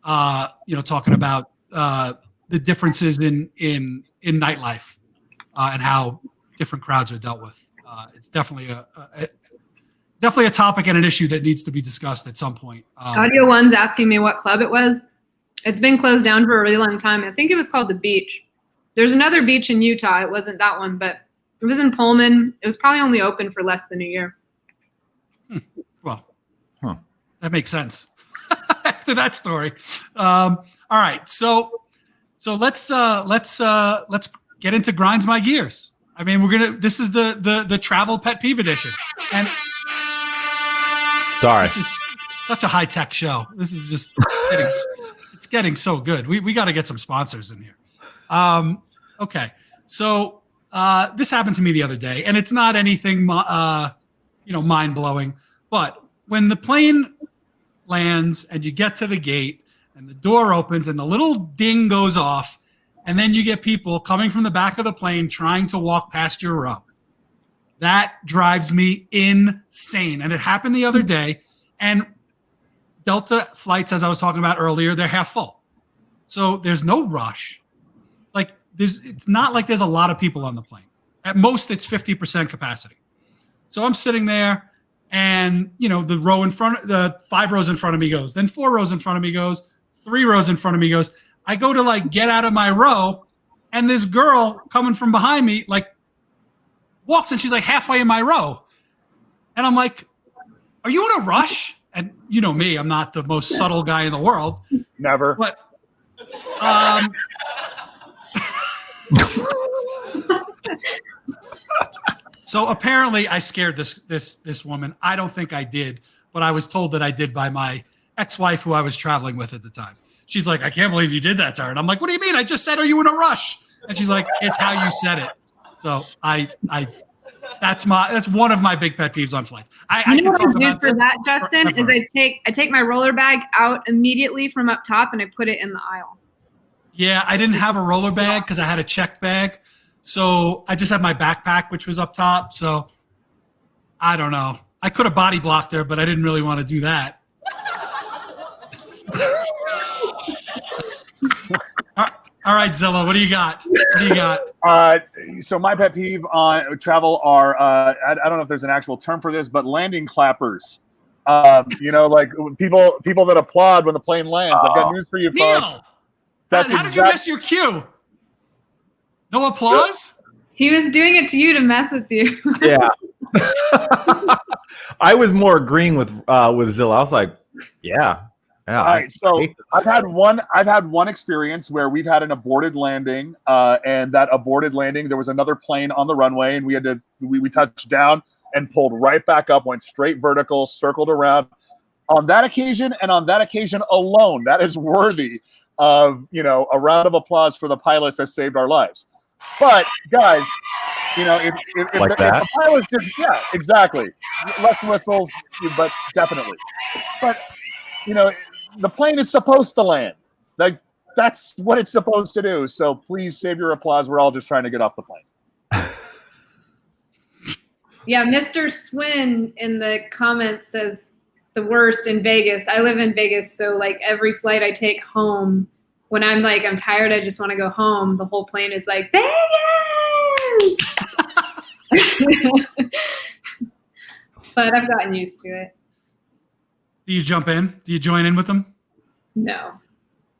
Talking about the differences in nightlife and how different crowds are dealt with. It's definitely a topic and an issue that needs to be discussed at some point. Audio One's asking me what club it was. It's been closed down for a really long time. I think it was called The Beach. There's another beach in Utah. It wasn't that one, but it was in Pullman. It was probably only open for less than a year. Well, that makes sense after that story. All right, so let's get into grinds my gears. I mean, this is the travel pet peeve edition, and sorry, it's such a high tech show. This is just getting so good. We got to get some sponsors in here. Okay, so. This happened to me the other day, and it's not anything, mind blowing. But when the plane lands and you get to the gate and the door opens and the little ding goes off, and then you get people coming from the back of the plane trying to walk past your row, that drives me insane. And it happened the other day. And Delta flights, as I was talking about earlier, they're half full, so there's no rush. It's not like there's a lot of people on the plane. At most, it's 50% capacity. So I'm sitting there, and the 5 rows in front of me goes. Then 4 rows in front of me goes. 3 rows in front of me goes. I go to get out of my row, and this girl coming from behind me walks, and she's halfway in my row, and I'm like, "Are you in a rush?" And you know me, I'm not the most subtle guy in the world. Never. But so apparently I scared this woman. I don't think I did, but I was told that I did by my ex-wife who I was traveling with at the time. She's like, "I can't believe you did that to her." And I'm like, "What do you mean? I just said, are you in a rush?" And she's like, "It's how you said it." So that's one of my big pet peeves on flights. You know what I do for that, Justin, is I take my roller bag out immediately from up top and I put it in the aisle. Yeah, I didn't have a roller bag because I had a checked bag. So I just had my backpack, which was up top. So I don't know. I could have body blocked her, but I didn't really want to do that. All right, Zilla, what do you got? So my pet peeve on travel are, I don't know if there's an actual term for this, but landing clappers. Like people that applaud when the plane lands. I've got news for you, Neil, folks. That's how did you miss your cue? No applause? He was doing it to you to mess with you. Yeah. I was more agreeing with Zilla. I was like, yeah. All right, so I've had one experience where we've had an aborted landing, and that aborted landing, there was another plane on the runway, and we touched down and pulled right back up, went straight vertical, circled around. On that occasion, and on that occasion alone, that is worthy of a round of applause for the pilots that saved our lives. But guys, if the pilots just exactly, less whistles, but definitely. But the plane is supposed to land. Like, that's what it's supposed to do. So please save your applause. We're all just trying to get off the plane. Yeah, Mr. Swin in the comments says the worst in Vegas. I live in Vegas, so like every flight I take home, when I'm tired, I just want to go home, the whole plane is like, Vegas! But I've gotten used to it. Do you jump in? Do you join in with them? No.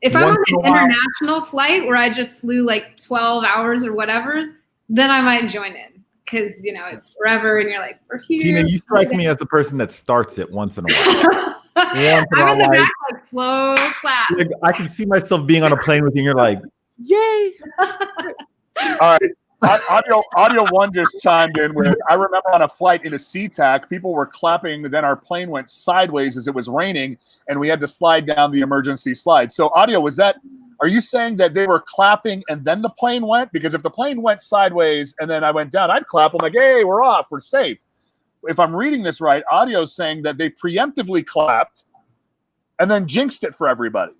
If I'm on an international flight where I just flew like 12 hours or whatever, then I might join in because, it's forever and you're like, we're here. Tina, you strike me as the person that starts it once in a while. I'm in the back like slow clap. Like, I can see myself being on a plane with you and you're like, yay. All right. Audio one just chimed in with, I remember on a flight in a SeaTac, people were clapping, then our plane went sideways as it was raining, and we had to slide down the emergency slide. So Audio, are you saying that they were clapping and then the plane went? Because if the plane went sideways and then I went down, I'd clap. I'm like, hey, we're off, we're safe. If I'm reading this right, Audio's saying that they preemptively clapped and then jinxed it for everybody.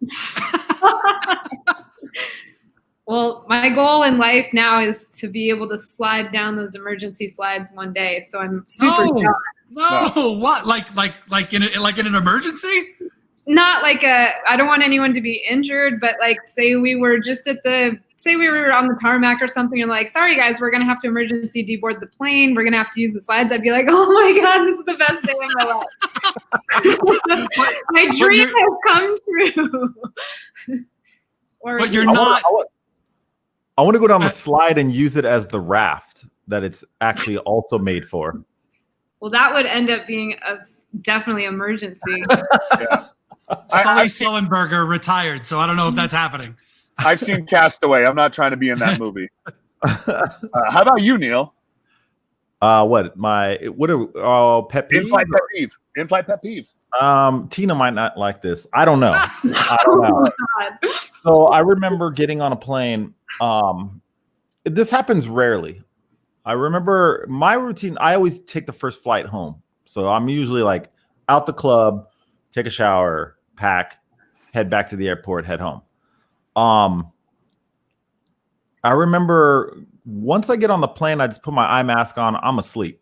Well, my goal in life now is to be able to slide down those emergency slides one day. So I'm super jealous. No, what? Like in an emergency? Not like I don't want anyone to be injured, but like say we were on the tarmac or something and like, sorry guys, we're going to have to emergency deboard the plane. We're going to have to use the slides. I'd be like, oh my God, this is the best day of my life. My dream has come true. But you're not. I want to go down the slide and use it as the raft that it's actually also made for. Well, that would end up being definitely emergency. Yeah. Sully Sullenberger retired, so I don't know if that's happening. I've seen Castaway. I'm not trying to be in that movie. How about you, Neil? Pet peeve? In-flight pet peeve. Tina might not like this. I don't know. So I remember getting on a plane. This happens rarely. I remember my routine. I always take the first flight home. So I'm usually like out the club, take a shower, pack, head back to the airport, head home. I remember once I get on the plane, I just put my eye mask on. I'm asleep.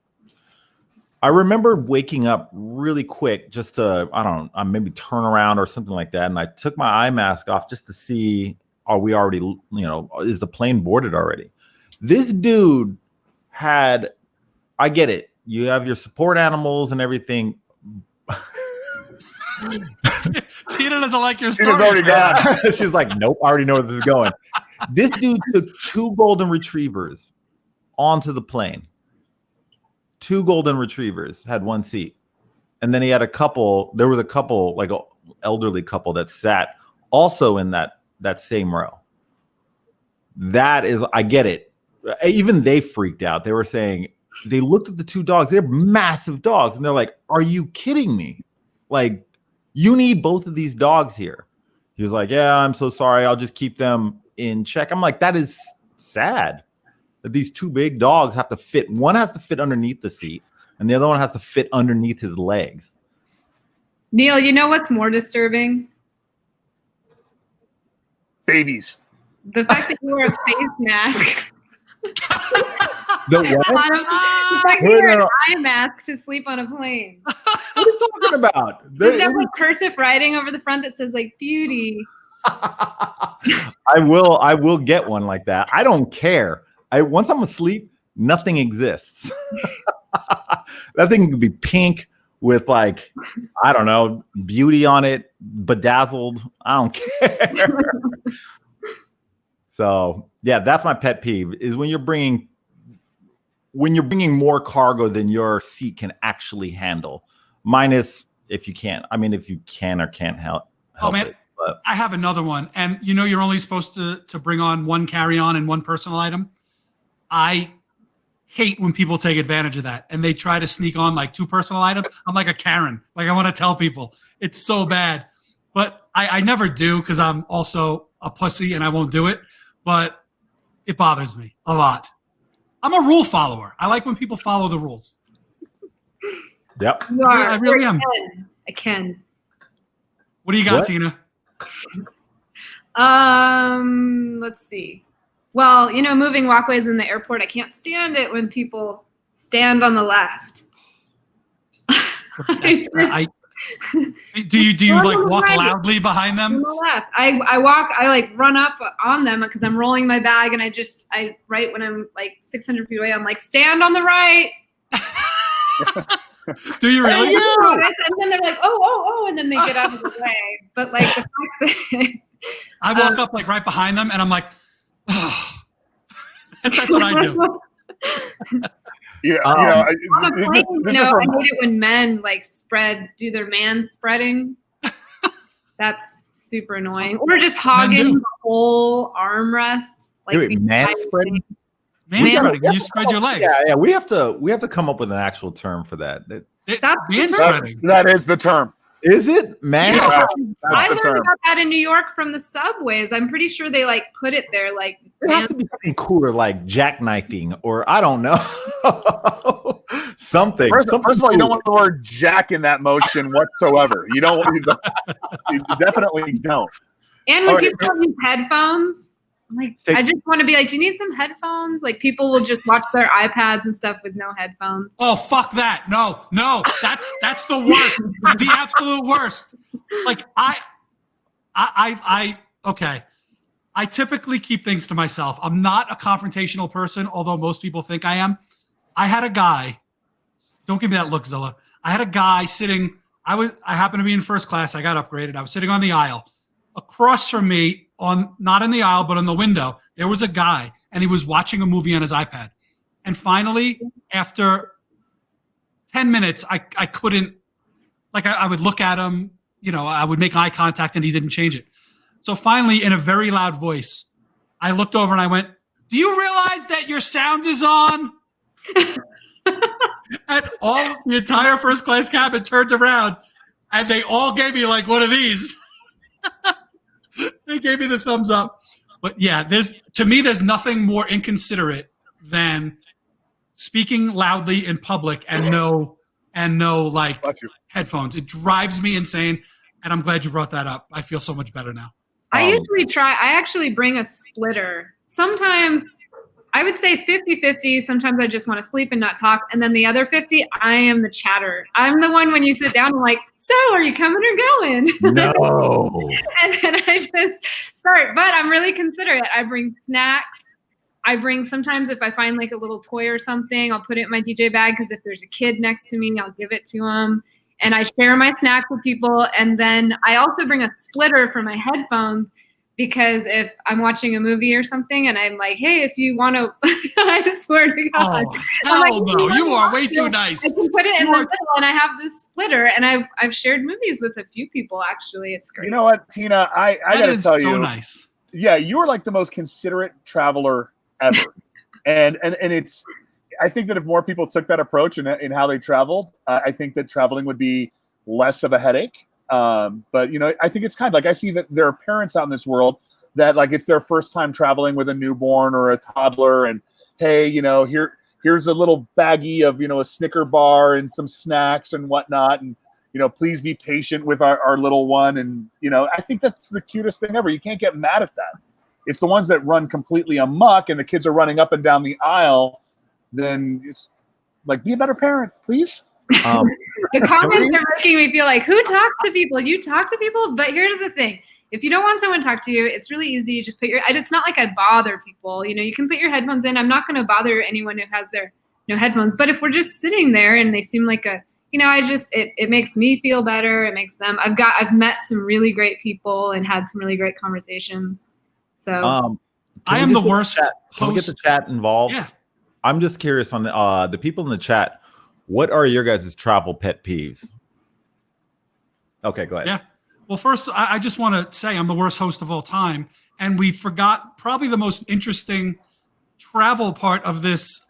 I remember waking up really quick just to, maybe turn around or something like that. And I took my eye mask off just to see, are we already, is the plane boarded already? This dude I get it. You have your support animals and everything. Tina doesn't like your story. Tina's already gone. She's like, nope, I already know where this is going. This dude took 2 golden retrievers onto the plane. 2 golden retrievers had 1 seat. And then he had there was a couple, like an elderly couple that sat also in that same row. That is, I get it. Even they freaked out. They were saying, they looked at the 2 dogs. They're massive dogs. And they're like, are you kidding me? Like, you need both of these dogs here. He was like, yeah, I'm so sorry. I'll just keep them in check. I'm like, that is sad that these 2 big dogs have to fit. One has to fit underneath the seat and the other one has to fit underneath his legs. Neil, you know what's more disturbing? Babies. The fact that you wear a face mask. The what? The fact that you wear an eye mask to sleep on a plane. What are you talking about? Does it have like cursive writing over the front that says like beauty? I will get one like that. I don't care. Once I'm asleep, nothing exists. That thing could be pink, with like, I don't know, beauty on it, bedazzled. I don't care. So yeah, that's my pet peeve is when you're bringing more cargo than your seat can actually handle. Minus if you can't. I mean, if you can or can't help man, it. But I have another one. And you're only supposed to bring on one carry-on and one personal item. I hate when people take advantage of that and they try to sneak on like 2 personal items. I'm like a Karen. Like I want to tell people it's so bad, but I never do because I'm also a pussy and I won't do it. But it bothers me a lot. I'm a rule follower. I like when people follow the rules. yep. I really am. I can. What do you got, Tina? Let's see. Well, moving walkways in the airport, I can't stand it when people stand on the left. Do you like walk loudly behind them? On the left. I like run up on them because I'm rolling my bag and I right when I'm like 600 feet away, I'm like, stand on the right. Do you really? And then they're like, oh, and then they get out of the way. But like the fact that I walk up like right behind them and I'm like, oh. That's what I do. Yeah, on a plane, I hate it when men like do their man spreading. That's super annoying. Or just hogging the whole armrest. Like wait, man spreading? Man spreading. You spread your legs. Yeah. We have to come up with an actual term for that. Man spreading. That is the term. Is it, man? Yeah. I learned about that in New York from the subways. I'm pretty sure they like put it there. Like it has to be something cooler, like jackknifing, or I don't know, something. First of all, you don't want the word "jack" in that motion whatsoever. You don't. You definitely don't. And when people use headphones, like I just want to be like, do you need some headphones? Like people will just watch their iPads and stuff with no headphones. Oh, fuck that. No, that's the worst. The absolute worst. Like okay. I typically keep things to myself. I'm not a confrontational person, although most people think I am. I had a guy, don't give me that look, Zilla. I had a guy sitting, I happened to be in first class. I got upgraded. I was sitting on the aisle. Across from me, not in the aisle, but on the window, there was a guy, and he was watching a movie on his iPad. And finally, after 10 minutes, I couldn't, like I would look at him, I would make eye contact, and he didn't change it. So finally, in a very loud voice, I looked over and I went, "Do you realize that your sound is on?" And the entire first class cabin turned around, and they all gave me like one of these. They gave me the thumbs up. But yeah, to me, there's nothing more inconsiderate than speaking loudly in public and no like headphones. It drives me insane. And I'm glad you brought that up. I feel so much better now. I actually bring a splitter. Sometimes I would say 50-50. Sometimes I just want to sleep and not talk. And then the other 50, I am the chatter. I'm the one when you sit down, I'm like, so are you coming or going? No. and I just start. But I'm really considerate. I bring snacks. Sometimes if I find like a little toy or something, I'll put it in my DJ bag because if there's a kid next to me, I'll give it to him. And I share my snack with people. And then I also bring a splitter for my headphones because if I'm watching a movie or something and I'm like, hey, if you want to, I swear to God. Oh, hell no. You are way too nice. I can put it in the middle and I have this splitter. And I've shared movies with a few people, actually. It's great. You know what, Tina? I got to tell you. So nice. Yeah, you are like the most considerate traveler ever. and it's, I think that if more people took that approach in how they traveled, I think that traveling would be less of a headache. But I think it's kind of like I see that there are parents out in this world that like it's their first time traveling with a newborn or a toddler, and hey, here's a little baggie of a Snicker bar and some snacks and whatnot, and please be patient with our little one, and I think that's the cutest thing ever. You can't get mad at that. It's the ones that run completely amok and the kids are running up and down the aisle. Then it's like, be a better parent, please. The comments are making me feel like, who talks to people? You talk to people? But here's the thing. If you don't want someone to talk to you, it's really easy. You just it's not like I bother people. You can put your headphones in. I'm not going to bother anyone who has their headphones. But if we're just sitting there and they seem like you know, it makes me feel better. It makes them. I've met some really great people and had some really great conversations. So I am the worst host. Can we get the chat involved? Yeah. I'm just curious on the people in the chat. What are your guys' travel pet peeves? Okay, go ahead. Yeah. Well, first, I just want to say I'm the worst host of all time, and we forgot probably the most interesting travel part of this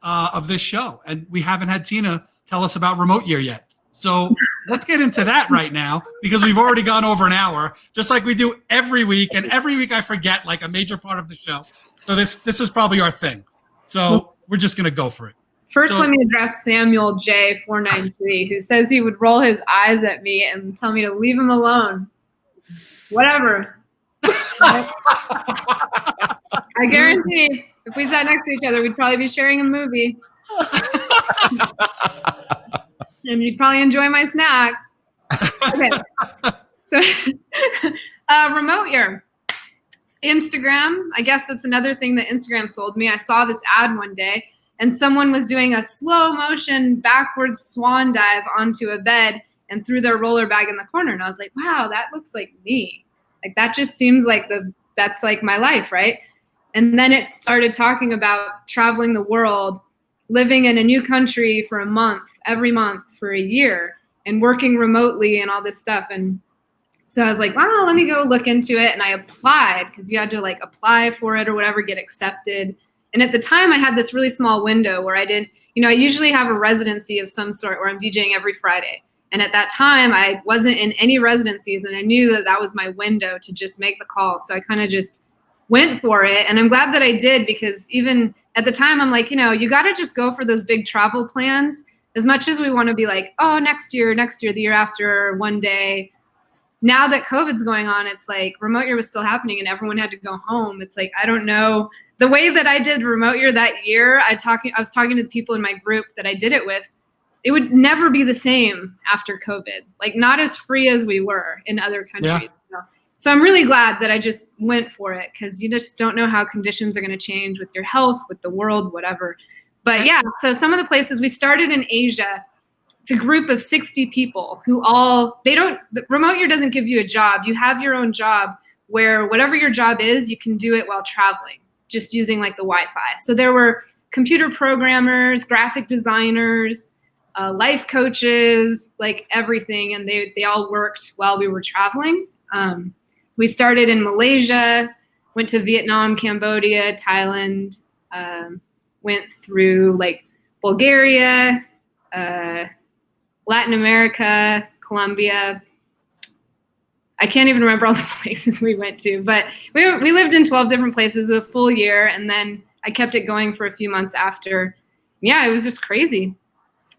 show, and we haven't had Tina tell us about remote year yet. So let's get into that right now, because we've already gone over an hour, just like we do every week, and every week I forget like a major part of the show. So this is probably our thing. So we're just gonna go for it. First, let me address Samuel J493, who says he would roll his eyes at me and tell me to leave him alone. Whatever. I guarantee if we sat next to each other, we'd probably be sharing a movie. And you'd probably enjoy my snacks. Okay. So, remote year. Instagram. I guess that's another thing that Instagram sold me. I saw this ad one day, and someone was doing a slow motion backwards swan dive onto a bed and threw their roller bag in the corner. And I was like, wow, that looks like me. Like, that just seems like that's like my life, right? And then it started talking about traveling the world, living in a new country for a month, every month for a year, and working remotely and all this stuff. And so I was like, wow, let me go look into it. And I applied, because you had to like apply for it or whatever, get accepted. And at the time I had this really small window where I usually have a residency of some sort where I'm DJing every Friday. And at that time I wasn't in any residencies, and I knew that was my window to just make the call. So I kind of just went for it. And I'm glad that I did, because even at the time I'm like, you got to just go for those big travel plans. As much as we want to be like, oh, next year, the year after, one day. Now that COVID's going on, it's like remote year was still happening and everyone had to go home. It's like, I don't know. The way that I did remote year that year, I was talking to the people in my group that I did it with. It would never be the same after COVID, like not as free as we were in other countries. Yeah. So I'm really glad that I just went for it, because you just don't know how conditions are going to change with your health, with the world, whatever. But yeah, so some of the places we started in Asia, it's a group of 60 people who the remote year doesn't give you a job. You have your own job where whatever your job is, you can do it while traveling, just using like the Wi-Fi. So there were computer programmers, graphic designers, life coaches, like everything. And they all worked while we were traveling. We started in Malaysia, went to Vietnam, Cambodia, Thailand, went through like Bulgaria, Latin America, Colombia. I can't even remember all the places we went to, but we lived in 12 different places a full year, and then I kept it going for a few months after. Yeah, it was just crazy.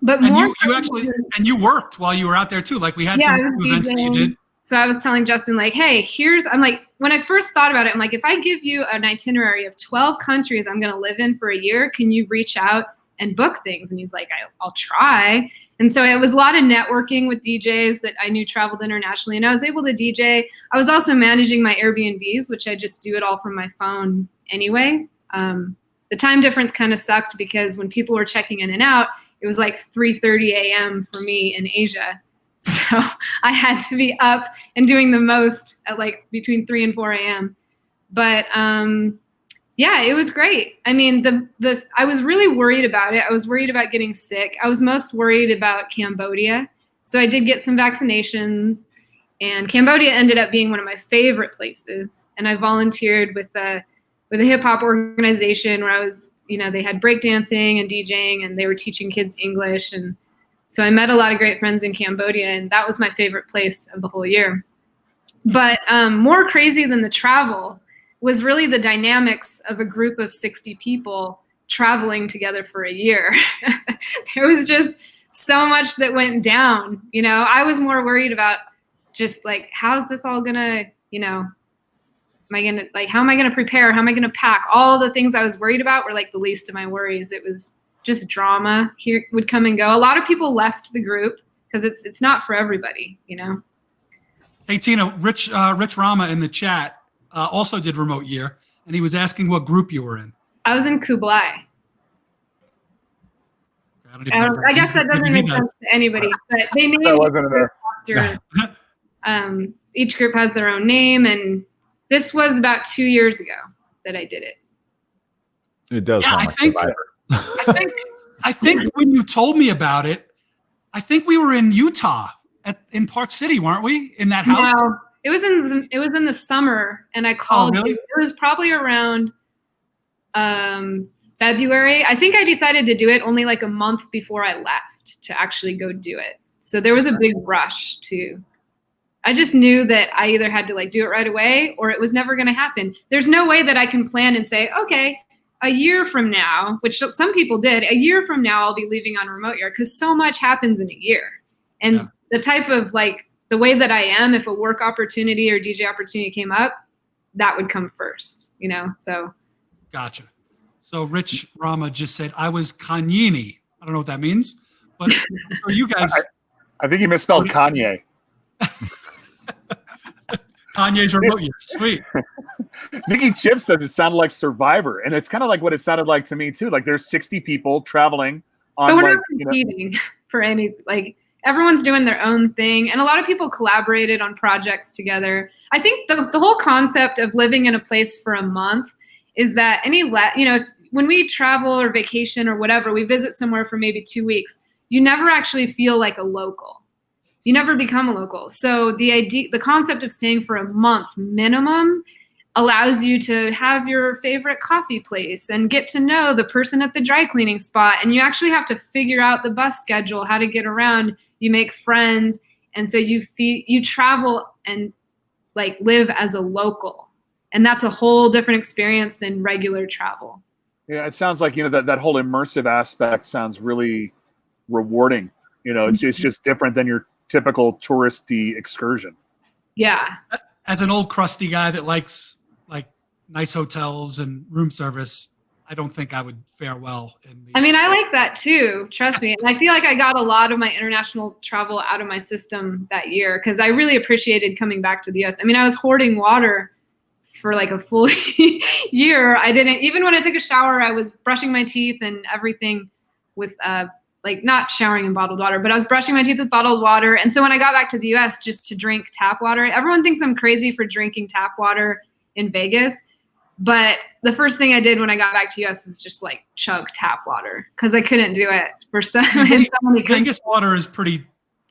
But you worked while you were out there too. Like we had some events that you did. So I was telling Justin, like, hey, I'm like, when I first thought about it, I'm like, if I give you an itinerary of 12 countries I'm going to live in for a year, can you reach out and book things? And he's like, I'll try. And so it was a lot of networking with DJs that I knew traveled internationally, and I was able to DJ. I was also managing my Airbnbs, which I just do it all from my phone anyway. The time difference kind of sucked, because when people were checking in and out, it was like 3:30 a.m. for me in Asia. So I had to be up and doing the most at like between 3 and 4 a.m. But yeah, it was great. I mean, I was really worried about it. I was worried about getting sick. I was most worried about Cambodia. So I did get some vaccinations, and Cambodia ended up being one of my favorite places. And I volunteered with a hip hop organization where I was, they had breakdancing and DJing, and they were teaching kids English. And so I met a lot of great friends in Cambodia, and that was my favorite place of the whole year. But more crazy than the travel was really the dynamics of a group of 60 people traveling together for a year. There was just so much that went down. I was more worried about just like, how's this all gonna, how am I gonna prepare? How am I gonna pack? All the things I was worried about were like the least of my worries. It was just drama here would come and go. A lot of people left the group because it's not for everybody, Hey Tina, Rich Rama in the chat also did remote year, and he was asking what group you were in. I was in Kublai. I guess that doesn't make sense to anybody, but they named that after. Each group has their own name, and this was about 2 years ago that I did it. It does sound like Survivor. I think when you told me about it, I think we were in Utah in Park City, weren't we? In that house? No, it was in the summer, and I called. Oh, really? It was probably around February. I think I decided to do it only like a month before I left to actually go do it. So there was a big rush too. I just knew that I either had to like do it right away or it was never going to happen. There's no way that I can plan and say, okay, a year from now, which some people did, a year from now, I'll be leaving on remote year, because so much happens in a year. And the type of like the way that I am, if a work opportunity or DJ opportunity came up, that would come first, you know? So. Gotcha. So Rich Rama just said, I was Kanyini. I don't know what that means, but for you guys. I think you misspelled Kanye. Kanye's remote year. Sweet. Nikki Chip says it sounded like Survivor, and it's kind of like what it sounded like to me too. Like there's 60 people traveling on, but we're like, not competing for any, like everyone's doing their own thing, and a lot of people collaborated on projects together. I think the whole concept of living in a place for a month is that when we travel or vacation or whatever, we visit somewhere for maybe 2 weeks, you never actually feel like a local. You never become a local. So the concept of staying for a month minimum allows you to have your favorite coffee place and get to know the person at the dry cleaning spot. And you actually have to figure out the bus schedule, how to get around. You make friends. And so you travel and like live as a local. And that's a whole different experience than regular travel. Yeah, it sounds like, that whole immersive aspect sounds really rewarding. It's just different than your typical touristy excursion. Yeah. As an old crusty guy that likes like nice hotels and room service, I don't think I would fare well. I like that too. Trust me. And I feel like I got a lot of my international travel out of my system that year because I really appreciated coming back to the US. I was hoarding water for like a full year. Even when I took a shower, I was brushing my teeth and everything with like not showering in bottled water, but I was brushing my teeth with bottled water. And so when I got back to the US just to drink tap water, everyone thinks I'm crazy for drinking tap water in Vegas. But the first thing I did when I got back to US was just like chug tap water because I couldn't do it for so many Vegas water is pretty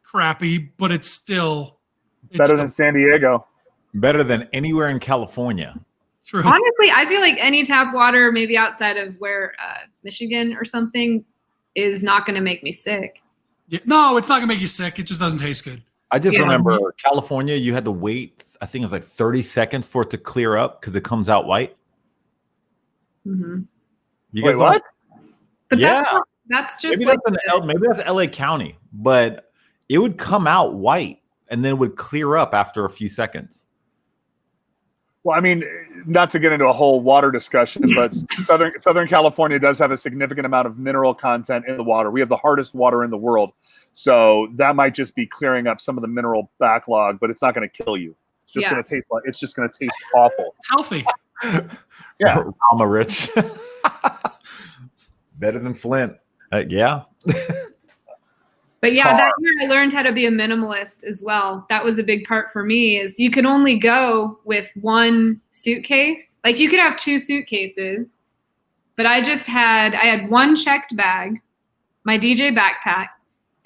crappy, but it's better than San Diego. Better than anywhere in California. True. Honestly, I feel like any tap water, maybe outside of where Michigan or something, is not going to make me sick. Yeah, no, it's not going to make you sick. It just doesn't taste good. I just remember California, you had to wait, I think it was like 30 seconds for it to clear up because it comes out white. Mm-hmm. You guys what? But that's just maybe that's LA County, but it would come out white and then it would clear up after a few seconds. Well, not to get into a whole water discussion, but Southern California does have a significant amount of mineral content in the water. We have the hardest water in the world. So that might just be clearing up some of the mineral backlog, but it's not going to kill you. It's just going to taste awful. It's healthy. Yeah. Rama Rich. Better than Flint. Yeah. But yeah, that year I learned how to be a minimalist as well. That was a big part for me is you could only go with one suitcase. Like you could have 2 suitcases, but I had one checked bag, my DJ backpack,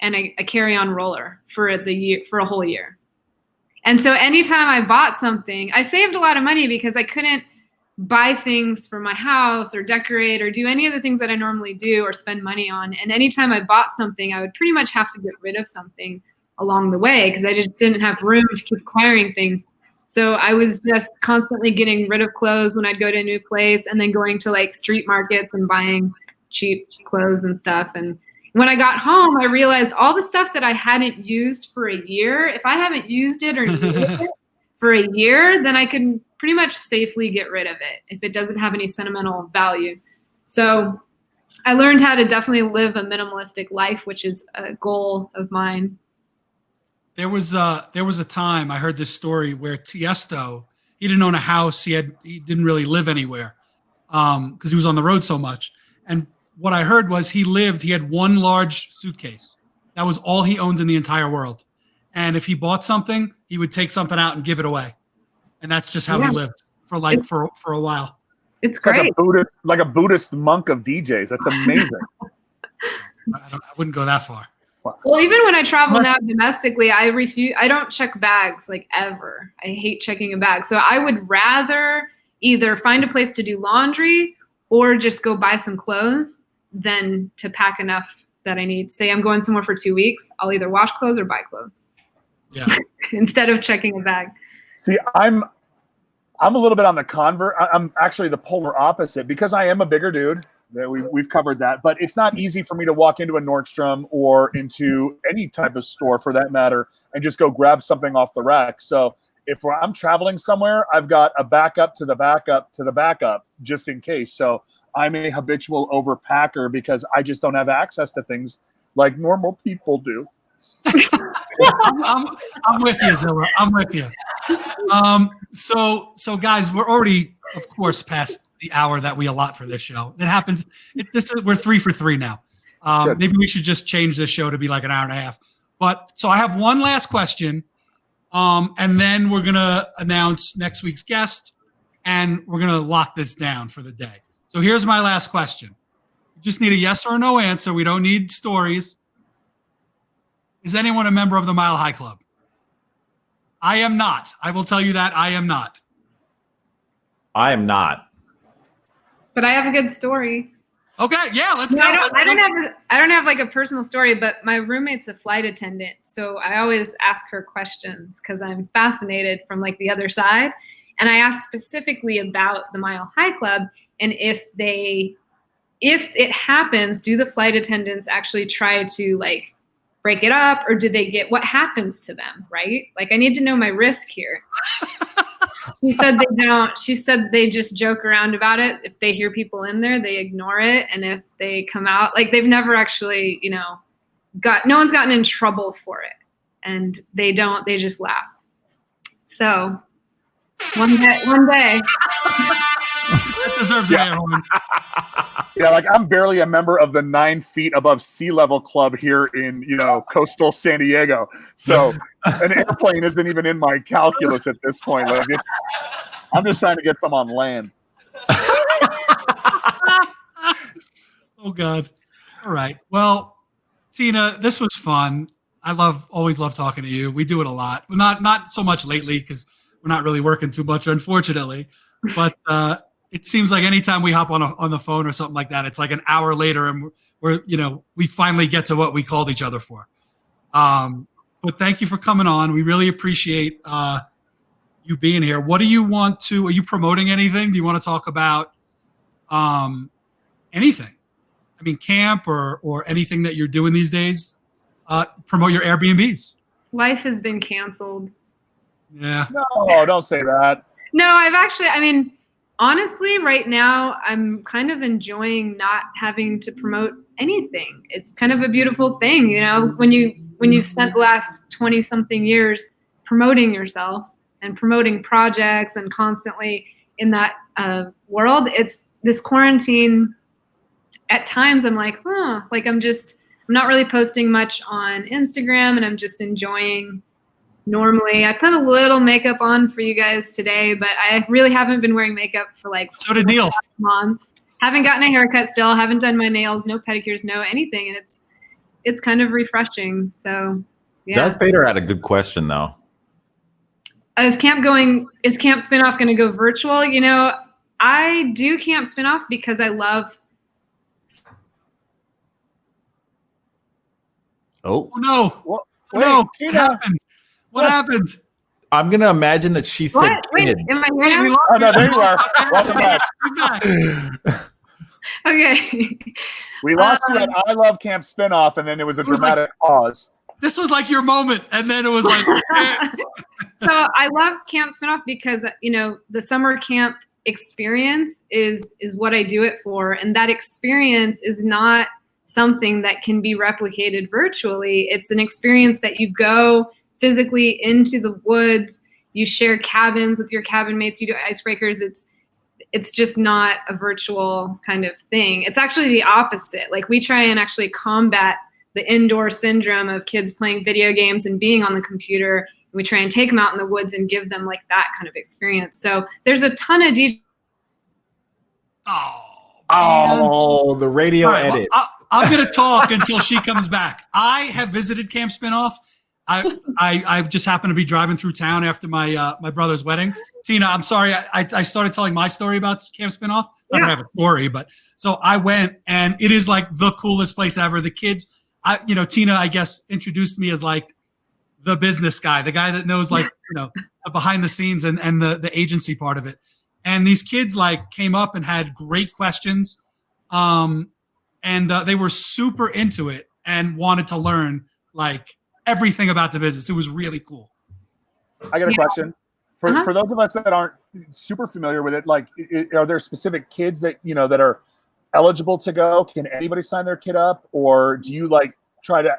and a carry-on roller for a whole year. And so anytime I bought something, I saved a lot of money because I couldn't buy things for my house or decorate or do any of the things that I normally do or spend money on. And anytime I bought something, I would pretty much have to get rid of something along the way because I just didn't have room to keep acquiring things. So I was just constantly getting rid of clothes when I'd go to a new place and then going to like street markets and buying cheap clothes and stuff. And when I got home, I realized all the stuff that I hadn't used for a year, if I haven't used it or needed it for a year, then I can pretty much safely get rid of it if it doesn't have any sentimental value. So I learned how to definitely live a minimalistic life, which is a goal of mine. There was a time I heard this story where Tiesto, he didn't own a house. He didn't really live anywhere because he was on the road so much. And what I heard was he had one large suitcase. That was all he owned in the entire world. And if he bought something, he would take something out and give it away. And that's just how he lived for a while. It's great. Like a Buddhist monk of DJs. That's amazing. I wouldn't go that far. Well, even when I travel now domestically, I don't check bags like ever. I hate checking a bag. So I would rather either find a place to do laundry or just go buy some clothes than to pack enough that I need. Say I'm going somewhere for 2 weeks, I'll either wash clothes or buy clothes. Yeah. Instead of checking a bag. See, I'm a little bit on the convert. I'm actually the polar opposite because I am a bigger dude. We've covered that, but it's not easy for me to walk into a Nordstrom or into any type of store for that matter and just go grab something off the rack. So if I'm traveling somewhere, I've got a backup to the backup to the backup just in case. So I'm a habitual overpacker because I just don't have access to things like normal people do. I'm with you, Zilla. I'm with you. So guys, we're already, of course, past the hour that we allot for this show. It happens. We're 3 for 3 now. Maybe we should just change this show to be like an hour and a half. But so I have one last question, and then we're gonna announce next week's guest, and we're gonna lock this down for the day. So here's my last question. We just need a yes or no answer. We don't need stories. Is anyone a member of the Mile High Club? I am not. I will tell you that I am not. I am not. But I have a good story. Okay, yeah, let's go. I don't have like a personal story, but my roommate's a flight attendant, so I always ask her questions because I'm fascinated from like the other side. And I asked specifically about the Mile High Club and if it happens, do the flight attendants actually try to like break it up, or do they what happens to them, right? Like I need to know my risk here. She said they don't. She said they just joke around about it. If they hear people in there, they ignore it. And if they come out, like they've never actually, no one's gotten in trouble for it. And they just laugh. So one day. That deserves an air horn. Yeah, like I'm barely a member of the 9 feet above sea level club here in, coastal San Diego. So an airplane isn't even in my calculus at this point. Like I'm just trying to get some on land. Oh God. All right. Well, Tina, this was fun. I always love talking to you. We do it a lot. Not so much lately because we're not really working too much, unfortunately. But it seems like anytime we hop on the phone or something like that, it's like an hour later and we finally get to what we called each other for. But thank you for coming on. We really appreciate you being here. What do you want to, are you promoting anything? Do you want to talk about anything? I mean, camp or anything that you're doing these days? Promote your Airbnbs. Life has been canceled. Yeah. No, don't say that. No, honestly, right now, I'm kind of enjoying not having to promote anything. It's kind of a beautiful thing, when you've spent the last 20-something years promoting yourself and promoting projects and constantly in that world. It's this quarantine. At times, I'm like, I'm not really posting much on Instagram, and I'm just enjoying. Normally, I put a little makeup on for you guys today, but I really haven't been wearing makeup for like so did Neil. Months. Haven't gotten a haircut still. Haven't done my nails. No pedicures. No anything, and it's kind of refreshing. So, yeah. Darth Vader had a good question though. Is Camp Spinoff going to go virtual? I do Camp Spinoff because I love. Oh no! Wait, no! Tina. What happened? What happened? I'm gonna imagine that she said Wait, kid. am I here now? Oh, no, there you are. Welcome back. Okay. We lost you at I Love Camp Spinoff, and then it was a dramatic pause. This was like your moment, and then it was like. So I love Camp Spinoff because the summer camp experience is what I do it for, and that experience is not something that can be replicated virtually. It's an experience that you go physically into the woods, you share cabins with your cabin mates, you do icebreakers. it's just not a virtual kind of thing. It's actually the opposite. Like we try and actually combat the indoor syndrome of kids playing video games and being on the computer. We try and take them out in the woods and give them like that kind of experience. So there's a ton of DJs. Oh, the radio edit. Well, I'm going to talk until she comes back. I have visited Camp Spinoff. I just happened to be driving through town after my my brother's wedding. Tina, I'm sorry. I started telling my story about Camp Spinoff. I don't have a story, but so I went, and it is like the coolest place ever. The kids, Tina, I guess, introduced me as like the business guy, the guy that knows like, the behind the scenes and the agency part of it. And these kids like came up and had great questions. And they were super into it and wanted to learn like everything about the business. It was really cool. I got a question for those of us that aren't super familiar with it. Like, are there specific kids that, that are eligible to go? Can anybody sign their kid up, or do you like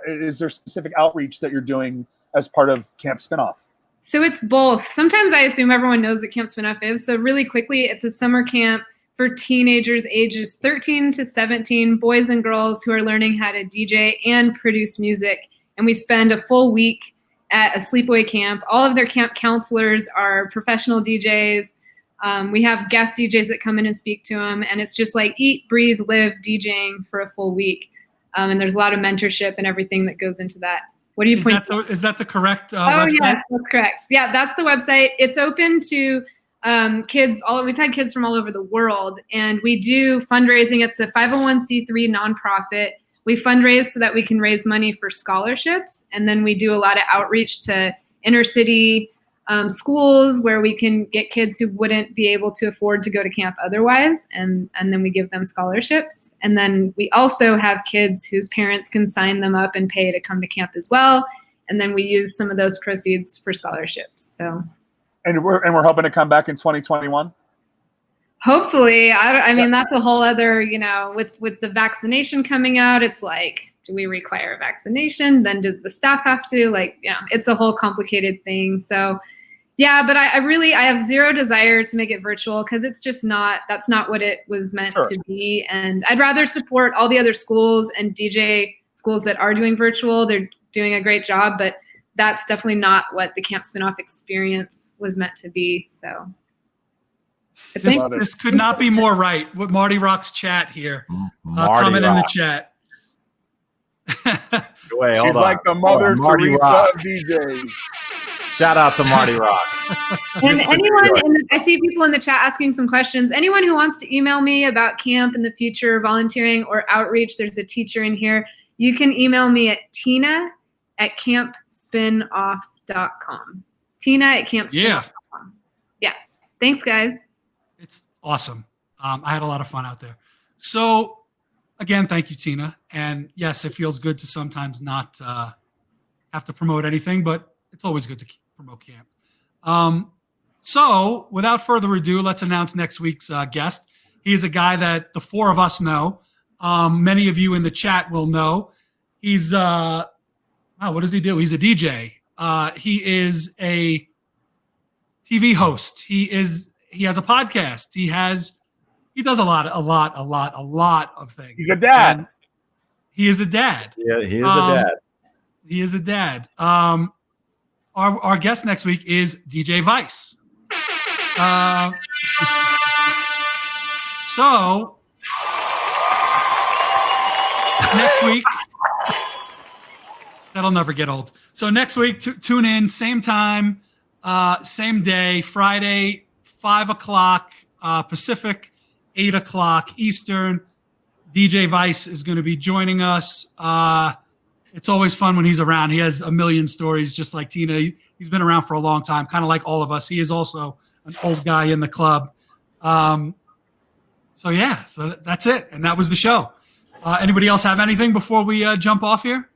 is there specific outreach that you're doing as part of Camp Spinoff? So it's both. Sometimes I assume everyone knows what Camp Spinoff is. So really quickly, it's a summer camp for teenagers ages 13 to 17, boys and girls who are learning how to DJ and produce music. And we spend a full week at a sleepaway camp. All of their camp counselors are professional DJs. We have guest DJs that come in and speak to them. And it's just like eat, breathe, live DJing for a full week. And there's a lot of mentorship and everything that goes into that. What do you point? Is that the correct website? Yes, that's correct. Yeah, that's the website. It's open to kids. We've had kids from all over the world, and we do fundraising. It's a 501c3 nonprofit. We fundraise so that we can raise money for scholarships, and then we do a lot of outreach to inner city schools where we can get kids who wouldn't be able to afford to go to camp otherwise, and then we give them scholarships. And then we also have kids whose parents can sign them up and pay to come to camp as well, and then we use some of those proceeds for scholarships. So, and we're hoping to come back in 2021. Hopefully. I mean, that's a whole other, with the vaccination coming out, it's like, do we require a vaccination? Then does the staff have to? It's a whole complicated thing. So, yeah, but I have zero desire to make it virtual because it's just that's not what it was meant to be. And I'd rather support all the other schools and DJ schools that are doing virtual. They're doing a great job, but that's definitely not what the Camp Spinoff experience was meant to be. So. This could not be more right. What Marty Rock's chat here, comment in the chat. Wait, hold He's on. like the mother Marty Teresa Rock. of DJs. Shout out to Marty Rock. And I see people in the chat asking some questions. Anyone who wants to email me about camp in the future, volunteering or outreach, there's a teacher in here. You can email me at tina@campspinoff.com. tina@campspinoff.com. Yeah. Thanks, guys. It's awesome. I had a lot of fun out there. So, again, thank you, Tina. And yes, it feels good to sometimes not have to promote anything, but it's always good to promote camp. So, without further ado, let's announce next week's guest. He is a guy that the four of us know. Many of you in the chat will know. He's what does he do? He's a DJ. He is a TV host. He has a podcast. He does a lot of things. He's a dad. And he is a dad. Yeah, he is a dad. He is a dad. Our guest next week is DJ Vice. So next week, that'll never get old. So next week, tune in, same time, same day, Friday, 5 o'clock Pacific, 8 o'clock Eastern. DJ Vice is going to be joining us. It's always fun when he's around. He has a million stories, just like Tina. He's been around for a long time, kind of like all of us. He is also an old guy in the club. So that's it. And that was the show. Anybody else have anything before we jump off here?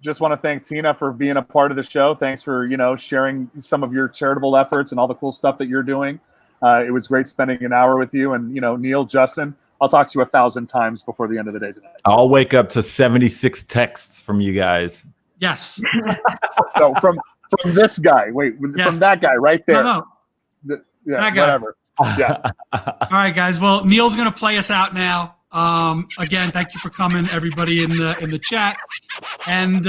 Just want to thank Tina for being a part of the show. Thanks for, sharing some of your charitable efforts and all the cool stuff that you're doing. It was great spending an hour with you. And, Neil, Justin, I'll talk to you 1,000 times before the end of the day tonight. I'll wake up to 76 texts from you guys. Yes. So from this guy, from that guy right there. No. That guy. Whatever. Yeah. All right, guys. Well, Neil's going to play us out now. Again, thank you for coming, everybody in the chat. And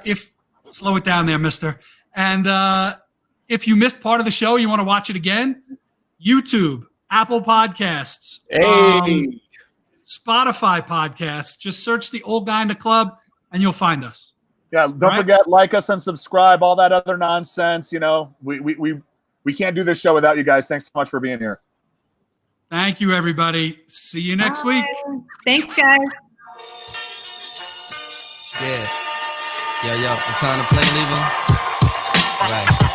if slow it down there, Mister. And if you missed part of the show, you want to watch it again, YouTube, Apple Podcasts, Spotify Podcasts. Just search the Old Guy in the Club, and you'll find us. Yeah, don't forget, like us and subscribe, all that other nonsense. You know, we can't do this show without you guys. Thanks so much for being here. Thank you, everybody. See you next week. Thanks, guys. Yeah. Yo, it's time to play, leaving. Right.